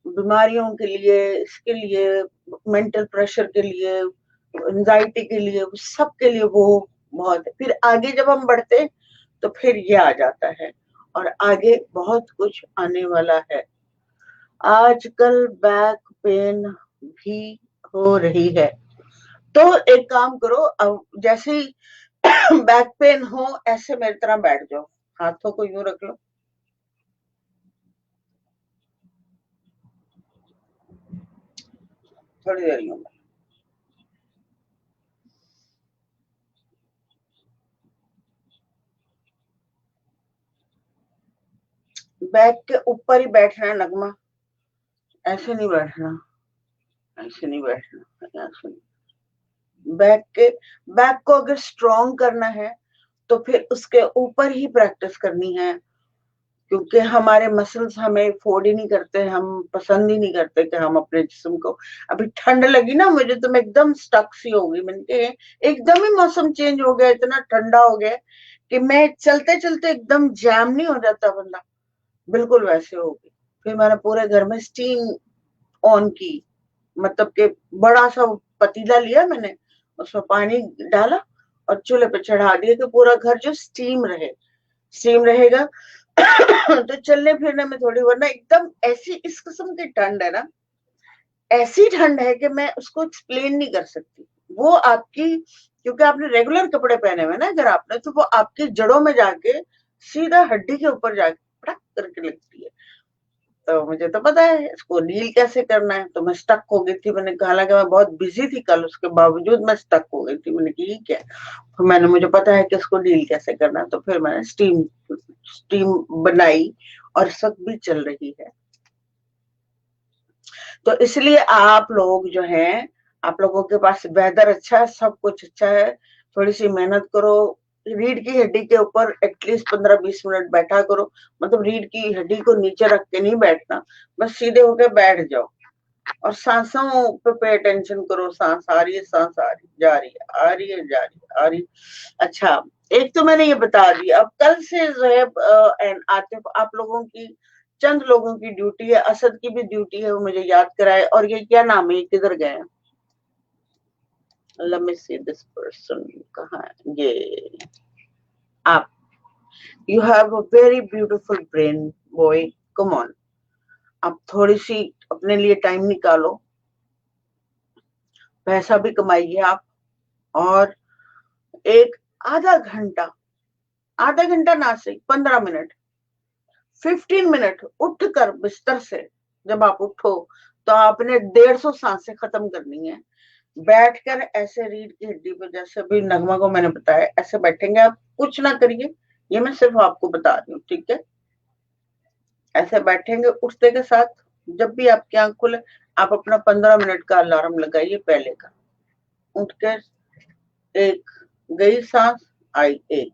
[SPEAKER 1] बीमारियों के लिए, इसके लिए, मेंटल प्रेशर के लिए, एंजाइटी के लिए, सब के लिए वो बहुत है। फिर आगे जब हम बढ़ते तो फिर ये आ जाता है, और आगे बहुत कुछ आने वाला है। आजकल बैक पेन भी हो रही है, तो एक काम करो, अब जैसे ही बैक पेन हो ऐसे मेरी तरह बैठ जाओ, हाथों को यूं रख लो, थोड़ी देर यूं। बैक के ऊपर ही बैठना है नगमा, ऐसे नहीं बैठना, ऐसे नहीं बैठना, ऐसे नहीं। बैक को अगर स्ट्रॉन्ग करना है तो फिर उसके ऊपर ही प्रैक्टिस करनी है, क्योंकि हमारे मसल्स हमें फोर्ड ही नहीं करते, हम पसंद ही नहीं करते कि हम अपने जिस्म को। अभी ठंड लगी ना मुझे, तो मैं एकदम स्टक सी हो गई, मैंने कहा एकदम ही मौसम चेंज हो गया, इतना ठंडा हो गया कि मैं चलते चलते एकदम जैम नहीं हो जाता बंदा, बिल्कुल वैसे हो गई। फिर मैंने पूरे घर में स्टीम ऑन की, मतलब कि बड़ा सा पतीला लिया मैंने, उसमें पानी डाला और चूल्हे पे चढ़ा दिया कि पूरा घर जो स्टीम रहे, स्टीम रहेगा तो चलने फिरने में थोड़ी, वरना एकदम ऐसी इस किस्म की ठंड है ना, ऐसी ठंड है कि मैं उसको एक्सप्लेन नहीं कर सकती। वो आपकी, क्योंकि आपने रेगुलर कपड़े पहने हुए ना अगर आपने, तो वो आपकी जड़ों में जाके सीधा हड्डी के ऊपर जाके पटक करके लगती है। तो मुझे तो पता है इसको डील कैसे करना है, तो मैं स्टक हो गई थी, मैंने कहा, हालांकि मैं बहुत बिजी थी कल, उसके बावजूद मैं स्टक हो गई थी, मैंने कहा ये क्या है? फिर मैंने, मुझे पता है कि इसको डील कैसे करना है, तो फिर मैंने स्टीम स्टीम बनाई, और इस वक्त भी चल रही है। तो इसलिए आप लोग जो हैं, आप लोगों के पास वेदर अच्छा है, सब कुछ अच्छा है, थोड़ी सी मेहनत करो, रीढ़ की हड्डी के ऊपर एटलीस्ट 15-20 मिनट बैठा करो, मतलब रीढ़ की हड्डी को नीचे रख के नहीं बैठना, बस सीधे होकर बैठ जाओ, और सांसों पे अटेंशन करो, सांस आ रही है, सांस आ रही, जा रही है, आ रही है, जा रही है, आ रही। अच्छा, एक तो मैंने ये बता दिया, अब कल से जो है आतिफ, आप लोगों की, चंद लोगों की ड्यूटी है, असद की भी ड्यूटी है, वो मुझे याद कराए, और ये क्या नाम है, ये किधर गए? Let me see this person, कहाँ है ये? आप, you have a very beautiful brain boy, come on, आप थोड़ी सी अपने लिए टाइम निकालो, पैसा भी कमाइए आप, और एक आधा घंटा ना सही, 15 मिनट, 15 मिनट उठकर बिस्तर से, जब आप उठो तो आपने 150 सांसें खत्म करनी है, बैठकर ऐसे रीढ़ की हड्डी पे, जैसे भी नगमा को मैंने बताया ऐसे बैठेंगे आप, कुछ ना करिए, ये मैं सिर्फ आपको बता रही हूँ, ठीक है? ऐसे बैठेंगे, उठते के साथ जब भी आपकी आंख खुले, आप अपना 15 मिनट का अलार्म लगाइए पहले का, उठकर एक, गई सांस, आई एक,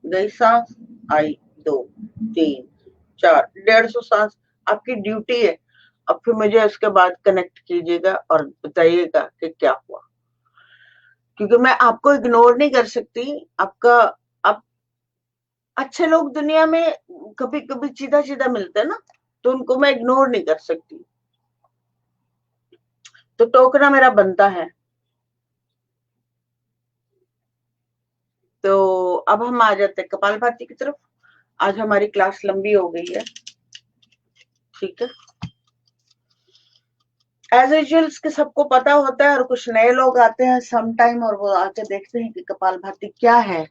[SPEAKER 1] गई सांस, आई दो, तीन, चार, 150 सांस आपकी ड्यूटी है। अब फिर मुझे उसके बाद कनेक्ट कीजिएगा और बताइएगा कि क्या हुआ, क्योंकि मैं आपको इग्नोर नहीं कर सकती। आपका, आप, अच्छे लोग दुनिया में कभी कभी सीधा सीधा मिलते हैं ना, तो उनको मैं इग्नोर नहीं कर सकती, तो टोकना मेरा बनता है। तो अब हम आ जाते हैं कपालभाति की तरफ। आज हमारी क्लास लंबी हो गई है, ठीक है? एज यूजुअल के सबको पता होता है, और कुछ नए लोग आते हैं सम टाइम, और वो आके देखते हैं कि कपालभाति क्या है,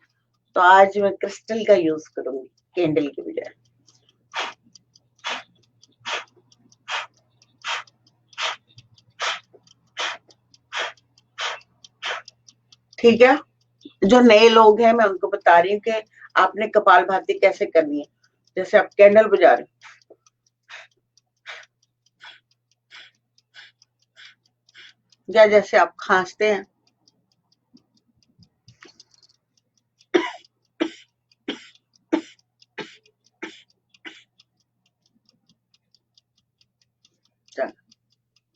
[SPEAKER 1] तो आज मैं क्रिस्टल का यूज करूंगी कैंडल के बजाय, ठीक है? जो नए लोग हैं मैं उनको बता रही हूँ कि आपने कपालभाति कैसे करनी है। जैसे आप कैंडल बुझा रहे हो, या जैसे आप खांसते हैं,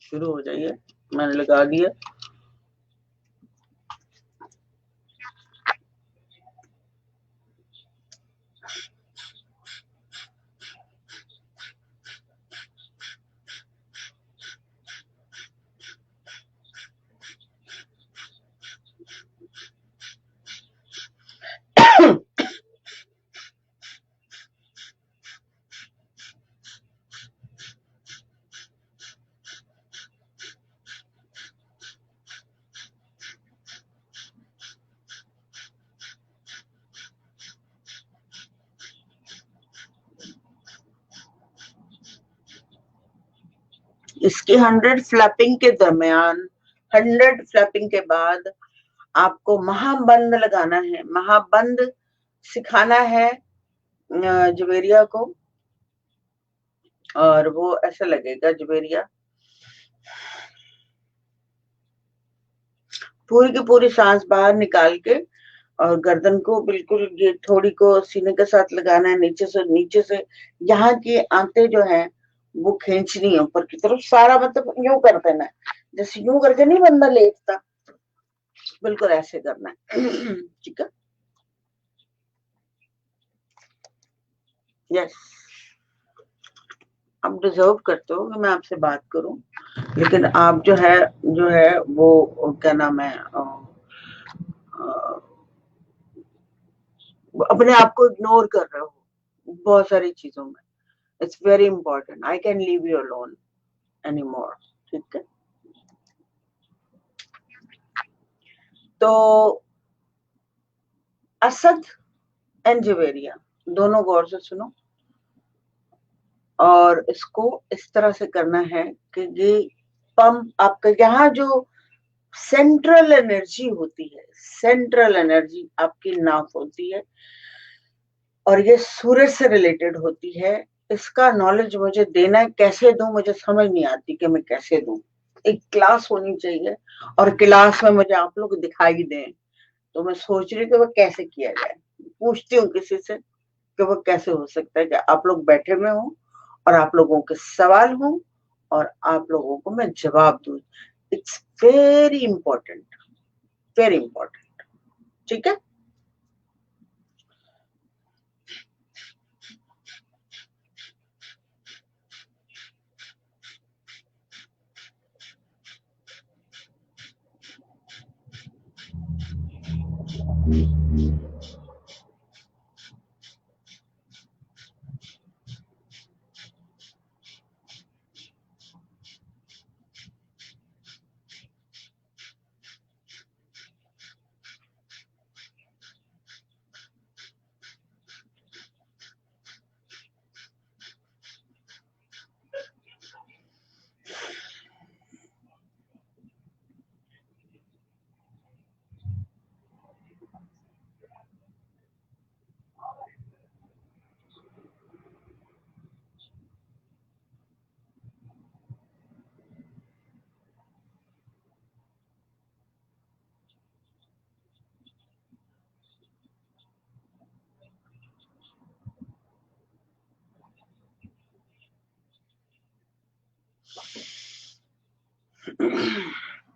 [SPEAKER 1] शुरू हो जाइए, मैंने लगा दिया। इसकी 100 फ्लैपिंग के दरमियान, 100 फ्लैपिंग के बाद आपको महाबंद लगाना है, महाबंद सिखाना है जवेरिया को। और वो ऐसा लगेगा जवेरिया पूरी की पूरी सांस बाहर निकाल के, और गर्दन को बिल्कुल ये थोड़ी को सीने के साथ लगाना है, नीचे से यहाँ की आंतें जो है वो खींचनी है ऊपर की तरफ, सारा मतलब यूं कर देना है, जैसे यूं करके नहीं बंदा लेटता, बिल्कुल ऐसे करना है। ठीक है, यस। आप डिजर्व करते हो कि मैं आपसे बात करूं, लेकिन आप जो है वो क्या नाम है, अपने आप को इग्नोर कर रहे हो बहुत सारी चीजों में। It's very important, I can leave you alone any more. ठीक है, तो असद एंड जवेरिया दोनों गौर से सुनो, और इसको इस तरह से करना है कि ये पंप आपका यहाँ जो सेंट्रल एनर्जी होती है, सेंट्रल एनर्जी आपकी नाक होती है, और ये सूरज से रिलेटेड होती है। इसका नॉलेज मुझे देना है, कैसे दूं मुझे समझ नहीं आती कि मैं कैसे दूं। एक क्लास होनी चाहिए और क्लास में मुझे आप लोग दिखाई दें, तो मैं सोच रही हूँ कि वो कैसे किया जाए। पूछती हूँ किसी से कि वो कैसे हो सकता है कि आप लोग बैठे हुए हो और आप लोगों के सवाल हो और आप लोगों को मैं जवाब दूं। It's very important, very important. ठीक है,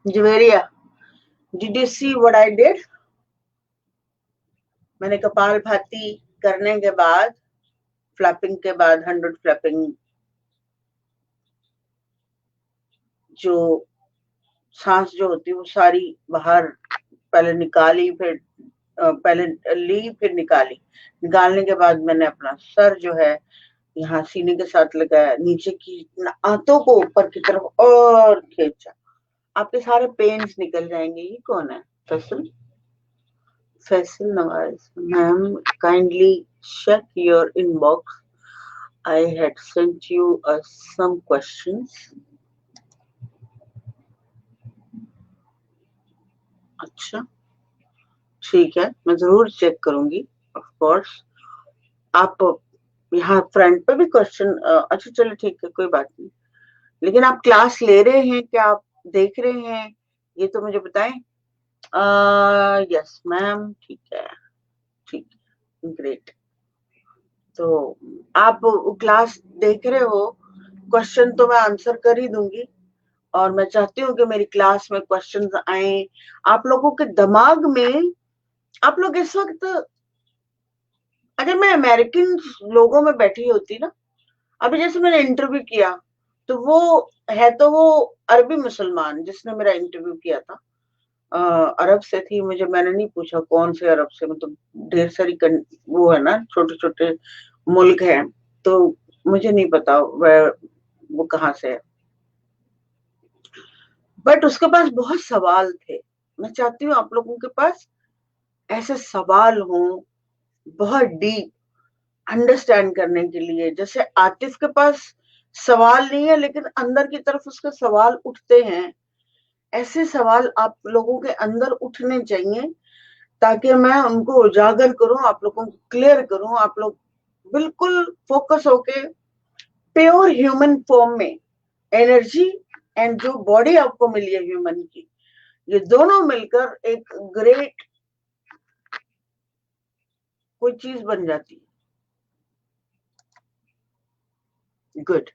[SPEAKER 1] Javeria, did you see what I did? मैंने कपाल भाती करने के बाद, फ्लैपिंग के बाद 100 फ्लैपिंग जो सांस जो होती है वो सारी बाहर पहले निकाली, फिर पहले ली फिर निकाली। निकालने के बाद मैंने अपना सर जो है यहाँ सीने के साथ लगाया, नीचे की आंतों को ऊपर की तरफ और खींचा। आपके सारे पेन्स निकल जाएंगे। ये कौन है? Faisal, Faisal Nawaz ma'am, kindly check your inbox. I had sent you some questions. अच्छा, ठीक है, मैं जरूर चेक करूंगी, ऑफ कोर्स। आप यहाँ फ्रंट पे भी क्वेश्चन, अच्छा चलो ठीक है, कोई बात नहीं। लेकिन आप क्लास ले रहे हैं क्या, आप देख रहे हैं, ये तो मुझे बताएं। यस मैम, ठीक है, ठीक, ग्रेट। तो आप क्लास देख रहे हो, क्वेश्चन तो मैं आंसर कर ही दूंगी, और मैं चाहती हूँ कि मेरी क्लास में क्वेश्चंस आए आप लोगों के दिमाग में। आप लोग इस वक्त, अगर मैं अमेरिकन लोगों में बैठी होती ना, अभी जैसे मैंने इंटरव्यू किया, तो वो अरबी मुसलमान जिसने मेरा इंटरव्यू किया था, अरब से थी। मैंने नहीं पूछा कौन से अरब से, मतलब ढेर सारी वो है ना, छोटे छोटे मुल्क हैं, तो मुझे नहीं पता वह वो कहाँ से है, बट उसके पास बहुत सवाल थे। मैं चाहती हूँ आप लोगों के पास ऐसे सवाल हों, बहुत डीप अंडरस्टैंड करने के लिए। जैसे आतिफ के पास सवाल नहीं है, लेकिन अंदर की तरफ उसके सवाल उठते हैं। ऐसे सवाल आप लोगों के अंदर उठने चाहिए, ताकि मैं उनको उजागर करूं, आप लोगों को क्लियर करूं, आप लोग बिल्कुल फोकस होके प्योर ह्यूमन फॉर्म में एनर्जी एंड जो बॉडी आपको मिली है ह्यूमन की, ये दोनों मिलकर एक ग्रेट कोई चीज बन जाती है। गुड,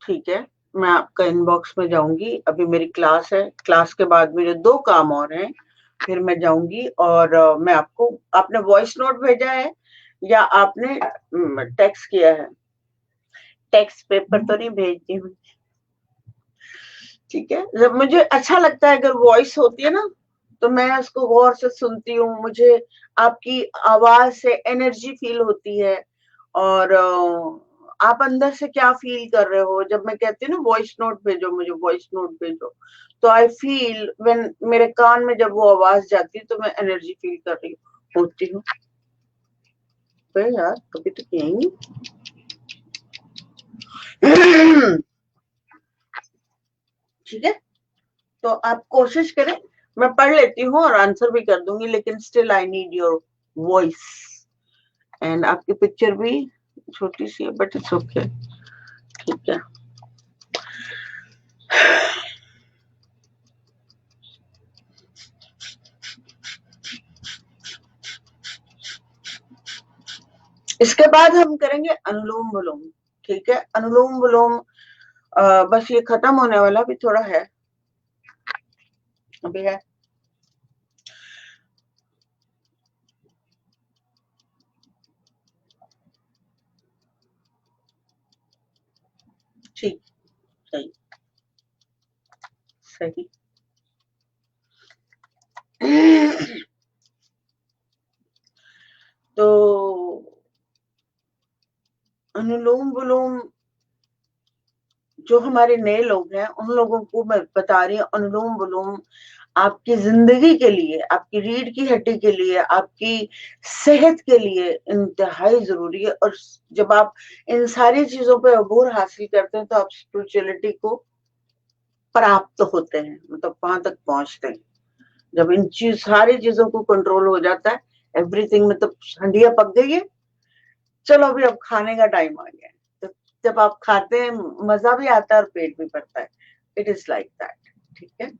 [SPEAKER 1] ठीक है। मैं आपका इनबॉक्स में जाऊंगी, अभी मेरी क्लास है, क्लास के बाद मेरे 2 काम और हैं, फिर मैं जाऊंगी। और मैं आपको, आपने वॉइस नोट भेजा है या आपने टेक्स्ट किया है? टेक्स्ट पेपर तो नहीं भेजती हूँ, ठीक है। जब मुझे अच्छा लगता है अगर वॉइस होती है ना, तो मैं उसको गौर से सुनती हूँ, मुझे आपकी आवाज से एनर्जी फील होती है। और आप अंदर से क्या फील कर रहे हो, जब मैं कहती हूँ ना वॉइस नोट भेजो, मुझे वॉइस नोट भेजो, तो आई फील व्हेन मेरे कान में जब वो आवाज जाती है, तो मैं एनर्जी फील कर रही होती हूँ। तो यार कभी तो किया ही नहीं। ठीक है, तो आप कोशिश करें, मैं पढ़ लेती हूँ और आंसर भी कर दूंगी, लेकिन still I need your voice. And आपकी पिक्चर भी छोटी सी है, बट इट्स ओके, ठीक है। इसके बाद हम करेंगे अनुलोम विलोम, ठीक है। अनुलोम विलोम बस ये खत्म होने वाला भी थोड़ा है, अभी है। ठीक, सही, सही। तो अनुलोम विलोम जो हमारे नए लोग हैं उन लोगों को मैं बता रही हूँ, अनुलोम विलोम आपकी जिंदगी के लिए, आपकी रीढ़ की हड्डी के लिए, आपकी सेहत के लिए इंतहाई जरूरी है। और जब आप इन सारी चीजों पे अबूर हासिल करते हैं, तो आप स्पिरिचुअलिटी को प्राप्त होते हैं, मतलब वहां तक पहुंचते हैं। जब इन सारी चीजों को कंट्रोल हो जाता है, एवरीथिंग, मतलब हंडिया पक गई है, चलो अभी अब खाने का टाइम आ गया है, तो जब आप खाते हैं मजा भी आता है और पेट भी भरता है। इट इज लाइक दैट, ठीक है।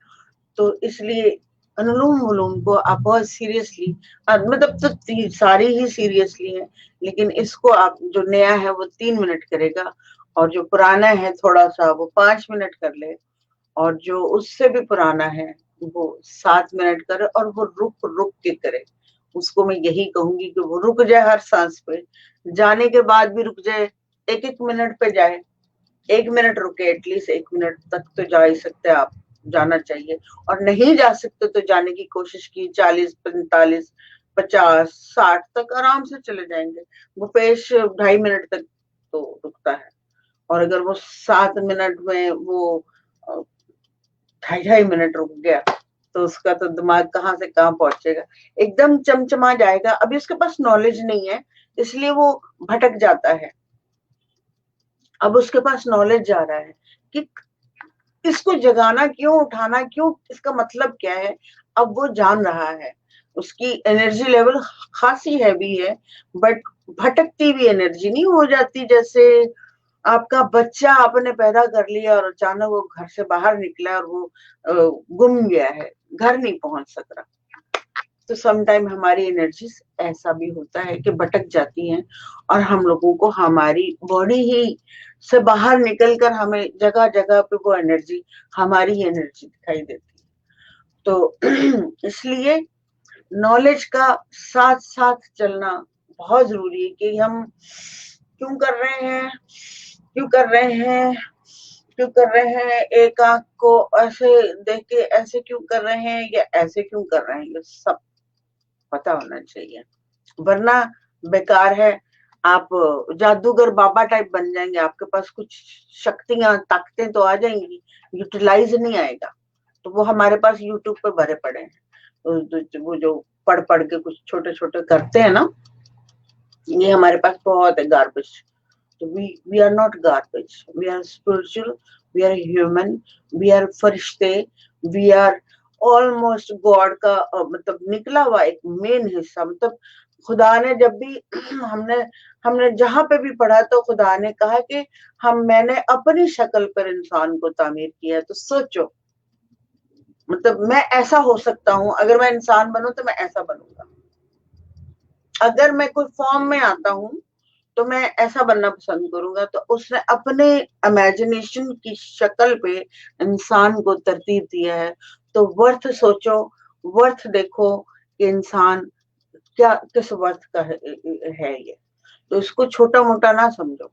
[SPEAKER 1] तो इसलिए अनुलोम विलोम को आप बहुत सीरियसली, मतलब तो सारी ही सीरियसली है, लेकिन इसको आप, जो नया है वो 3 मिनट करेगा, और जो पुराना है थोड़ा सा वो 5 मिनट कर ले, और जो उससे भी पुराना है वो 7 मिनट करे, और वो रुक रुक के करे। उसको मैं यही कहूंगी कि वो रुक जाए, हर सांस पे जाने के बाद भी रुक जाए, 1-1 मिनट पे जाए, 1 मिनट रुके, एटलीस्ट 1 मिनट तक तो जा ही सकते हैं आप, जाना चाहिए। और नहीं जा सकते तो जाने की कोशिश की, 40, 45, 50, 60 तक आराम से चले जाएंगे। भूपेश 2.5 मिनट तक तो रुकता है, और अगर वो 7 मिनट में वो 2.5 मिनट रुक गया, तो उसका तो दिमाग कहाँ से कहाँ पहुंचेगा, एकदम चमचमा जाएगा। अभी उसके पास नॉलेज नहीं है, इसलिए वो भटक जाता है। अब उसके पास नॉलेज जा रहा है कि इसको जगाना क्यों, उठाना क्यों, इसका मतलब क्या है, अब वो जान रहा है। उसकी एनर्जी लेवल खासी हैवी है, बट भटकती हुई एनर्जी नहीं हो जाती। जैसे आपका बच्चा आपने पैदा कर लिया और अचानक वो घर से बाहर निकला और वो गुम गया है, घर नहीं पहुंच सक रहा। तो सम टाइम हमारी एनर्जीज ऐसा भी होता है कि भटक जाती हैं, और हम लोगों को हमारी बॉडी ही से बाहर निकलकर हमें जगह जगह पे वो एनर्जी, हमारी एनर्जी दिखाई देती है। तो इसलिए नॉलेज का साथ साथ चलना बहुत जरूरी है, कि हम क्यों कर रहे हैं, क्यों कर रहे हैं, क्यों कर रहे हैं, एक आंख को ऐसे देख के ऐसे क्यों कर रहे हैं, या ऐसे क्यों कर रहे हैं, ये सब पता होना चाहिए, वरना बेकार है। आप जादूगर बाबा टाइप बन जाएंगे, आपके पास कुछ शक्तियां, ताकतें तो आ जाएंगी, यूटिलाइज नहीं आएगा। तो वो हमारे पास यूट्यूब पे भरे पड़े हैं, वो जो पढ़ पढ़ के कुछ छोटे छोटे करते हैं ना, ये हमारे पास बहुत है garbage. we are not garbage. We are spiritual. We are human. We are फरिश्ते. We are ऑलमोस्ट गॉड का मतलब निकला हुआ एक मेन हिस्सा। मतलब खुदा ने जब भी हमने हमने जहां पे भी पढ़ा तो खुदा ने कहा कि मैंने अपनी शक्ल पर इंसान को तामीर किया है। तो सोचो, मतलब मैं ऐसा हो सकता हूँ, अगर मैं इंसान बनूं तो मैं ऐसा बनूंगा। अगर मैं कोई फॉर्म में आता हूँ तो मैं ऐसा बनना पसंद करूंगा। तो उसने अपने इमेजिनेशन की शक्ल पे इंसान को तरतीब दिया है। तो वर्थ सोचो, वर्थ देखो कि इंसान क्या किस वर्थ का है ये। तो इसको छोटा मोटा ना समझो।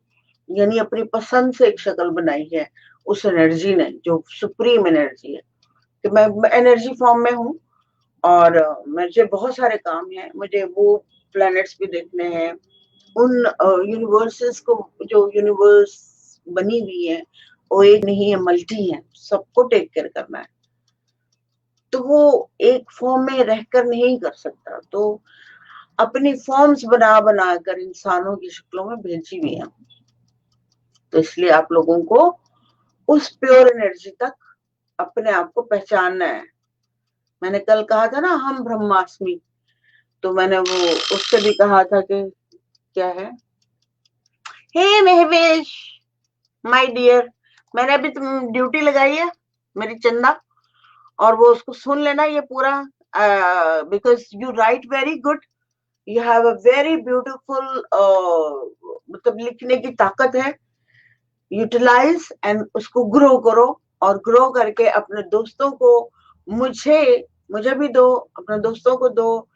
[SPEAKER 1] यानी अपनी पसंद से एक शक्ल बनाई है उस एनर्जी ने, जो सुप्रीम एनर्जी है। कि मैं एनर्जी फॉर्म में हूँ और मुझे बहुत सारे काम हैं। मुझे वो प्लैनेट्स भी देखने हैं, उन यूनिवर्सेस को, जो यूनिवर्स बनी हुई है वो एक नहीं है, मल्टी है, सबको टेक केयर करना है। तो वो एक फॉर्म में रहकर नहीं कर सकता। तो अपनी फॉर्म्स बना बना कर इंसानों की शक्लों में भेजी हुई है। तो इसलिए आप लोगों को उस प्योर एनर्जी तक अपने आप को पहचानना है। मैंने कल कहा था ना, हम ब्रह्मास्मि। तो मैंने वो उससे भी कहा था कि क्या है, हे महवेश माय डियर, मैंने अभी तुम ड्यूटी लगाई है मेरी चंदा, और वो उसको सुन लेना ये पूरा, because you right very good, you have a very beautiful, मतलब लिखने की ताकत है। यूटिलाइज एंड उसको ग्रो करो, और ग्रो करके अपने दोस्तों को, मुझे मुझे भी दो, अपने दोस्तों को दो,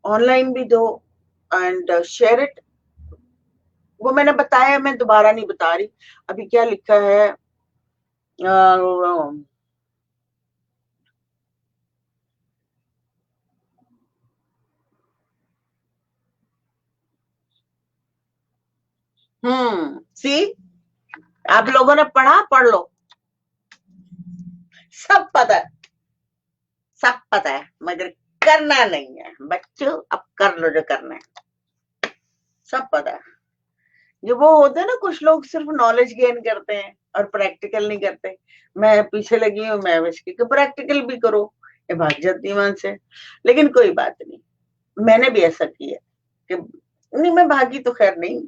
[SPEAKER 1] ऑनलाइन भी दो, एंड शेयर इट। वो मैंने बताया, मैं दोबारा नहीं बता रही। अभी क्या लिखा है, सी, आप लोगों ने पढ़ा, पढ़ लो, सब पता है, सब पता है, मगर करना नहीं है बच्चों। अब कर लो जो करना है, सब पता है। जो वो होते हैं ना, कुछ लोग सिर्फ नॉलेज गेन करते हैं और प्रैक्टिकल नहीं करते। मैं पीछे लगी हूँ, मैं विश की प्रैक्टिकल भी करो, ये भाग जाती है वहां से। लेकिन कोई बात नहीं, मैंने भी ऐसा किया कि नहीं, मैं भागी तो खैर नहीं,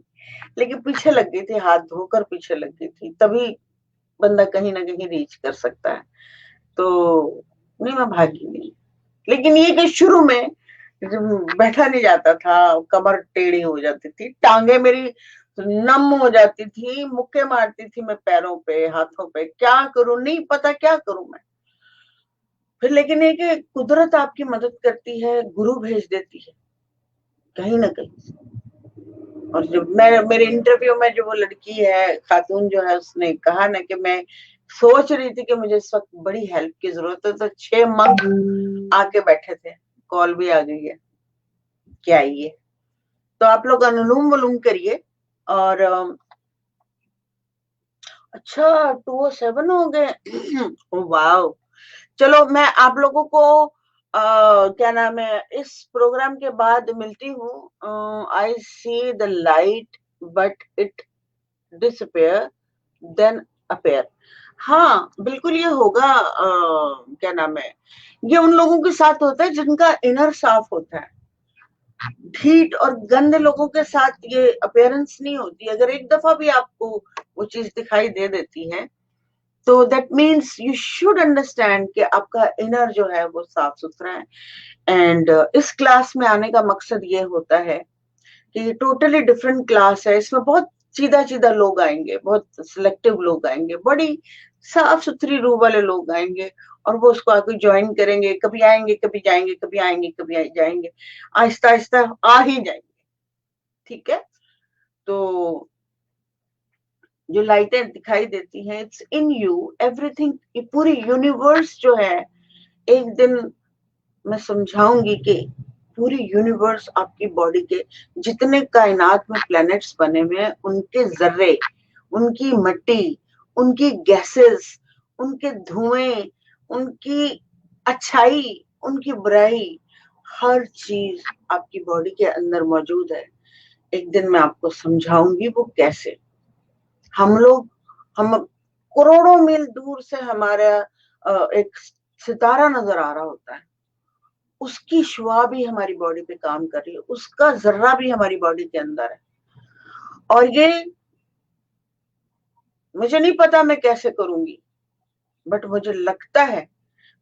[SPEAKER 1] लेकिन पीछे लग गई थी, हाथ धोकर पीछे लग गई थी। तभी बंदा कहीं ना कहीं रीच कर सकता है। तो नहीं, मैं भागी नहीं। लेकिन ये कि शुरू में बैठा नहीं जाता था, कमर टेढ़ी हो जाती थी, टांगे मेरी नम हो जाती थी, मुक्के मारती थी मैं पैरों पे, हाथों पे, क्या करूं, नहीं पता क्या करूं मैं। फिर लेकिन ये कि कुदरत आपकी मदद करती है, गुरु भेज देती है कहीं ना कहीं। और जब मैं, मेरे इंटरव्यू में जो वो लड़की है, खातून जो है, उसने कहा ना कि मैं सोच रही थी कि मुझे इस वक्त बड़ी हेल्प की जरूरत है, तो 6 मंथ आके बैठे थे। कॉल भी आ गई है कि आइए। तो आप लोग अनुलोम विलोम करिए। और अच्छा 207 हो गए। वाह। चलो मैं आप लोगों को क्या नाम है, इस प्रोग्राम के बाद मिलती हूँ। I see the light but it disappear then appear. हाँ बिल्कुल ये होगा। क्या नाम है, ये उन लोगों के साथ होता है जिनका इनर साफ होता है। ढीठ और गंदे लोगों के साथ ये अपेयरेंस नहीं होती। अगर एक दफा भी आपको वो चीज दिखाई दे देती है, तो that means you should understand कि आपका इनर जो है वो साफ सुथरा है। एंड इस क्लास में आने का मकसद ये होता है कि ये टोटली डिफरेंट क्लास है। इसमें बहुत सीधा सीधा लोग आएंगे, बहुत सिलेक्टिव लोग आएंगे, बड़ी साफ सुथरी रूह वाले लोग आएंगे, और वो उसको आके ज्वाइन करेंगे। कभी आएंगे, कभी जाएंगे, कभी आएंगे, कभी जाएंगे, आहिस्ता आहिस्ता आ ही जाएंगे। ठीक है। तो जो लाइटें दिखाई देती हैं, इट्स इन यू एवरीथिंग। ये पूरी यूनिवर्स जो है, एक दिन मैं समझाऊंगी कि पूरी यूनिवर्स आपकी बॉडी के जितने कायनात में प्लैनेट्स बने हुए हैं, उनके जर्रे, उनकी मिट्टी, उनकी गैसेस, उनके धुएं, उनकी अच्छाई, उनकी बुराई, हर चीज आपकी बॉडी के अंदर मौजूद है। एक दिन मैं आपको समझाऊंगी वो कैसे। हम करोड़ों मील दूर से हमारा एक सितारा नजर आ रहा होता है, उसकी शुआ भी हमारी बॉडी पे काम कर रही है, उसका जर्रा भी हमारी बॉडी के अंदर है। और ये मुझे नहीं पता मैं कैसे करूंगी, बट मुझे लगता है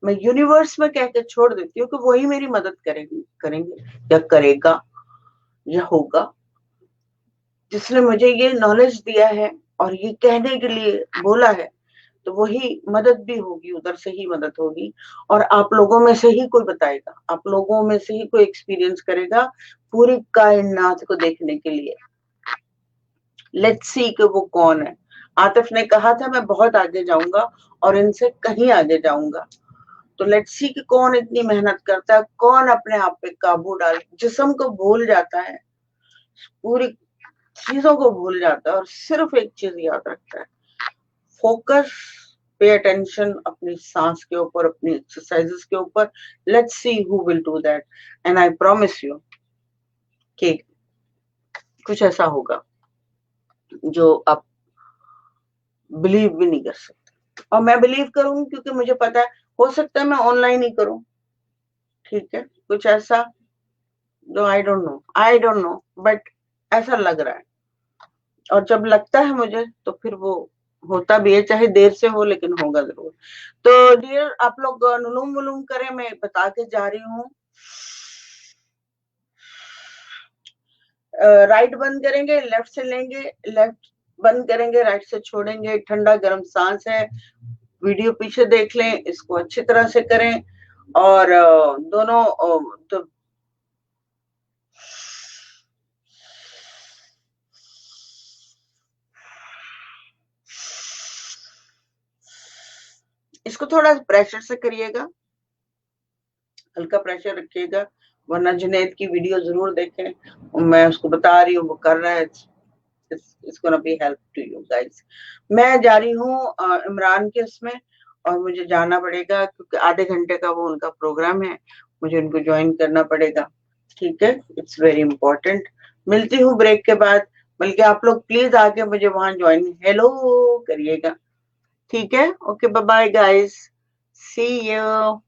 [SPEAKER 1] मैं यूनिवर्स में कह के छोड़ देती हूँ कि वही मेरी मदद करेंगे या करेगा या होगा। जिसने मुझे ये नॉलेज दिया है और ये कहने के लिए बोला है, तो वही मदद भी होगी, उधर से ही मदद होगी। और आप लोगों में से ही कोई बताएगा, आप लोगों में से ही कोई एक्सपीरियंस करेगा पूरी कायनात को देखने के लिए। लेट्स सी कि वो कौन है। आतिफ ने कहा था मैं बहुत आगे जाऊंगा और इनसे कहीं आगे जाऊंगा। तो लेट्स सी कि कौन इतनी मेहनत करता है, कौन अपने आप पे काबू डाल, जिस्म को भूल जाता है, पूरी चीजों को भूल जाता है और सिर्फ एक चीज याद रखता है, फोकस, पे अटेंशन अपनी सांस के ऊपर, अपनी एक्सरसाइजेस के ऊपर। Let's see who will do that, and I promise you कि कुछ ऐसा होगा जो आप बिलीव भी नहीं कर सकते। और मैं बिलीव करूंगी क्योंकि मुझे पता है, हो सकता है मैं ऑनलाइन ही करूं, ठीक है, कुछ ऐसा जो आई डोंट नो, बट ऐसा लग रहा है। और जब लगता है मुझे तो फिर वो होता भी है, चाहे देर से हो लेकिन होगा जरूर। तो डियर आप लोग नुलूम वुलूम करें, मैं बता के जा रही हूँ। राइट बंद करेंगे, लेफ्ट से लेंगे, लेफ्ट बंद करेंगे, राइट से छोड़ेंगे। ठंडा गर्म सांस है, वीडियो पीछे देख लें, इसको अच्छी तरह से करें। और दोनों तो इसको थोड़ा प्रेशर से करिएगा, हल्का प्रेशर रखिएगा, वरना जुनैद की वीडियो जरूर देखें, मैं उसको बता रही हूँ वो कर रहा है। It's gonna be help to you guys। मैं जा रही हूँ इमरान के उसमें, और मुझे जाना पड़ेगा क्योंकि आधे घंटे का वो उनका प्रोग्राम है, मुझे उनको ज्वाइन करना पड़ेगा, ठीक है। It's very important. मिलती हूँ ब्रेक के बाद, बल्कि आप लोग प्लीज आके मुझे वहां ज्वाइन हेलो करिएगा, ठीक है। Okay, bye bye guys, see you.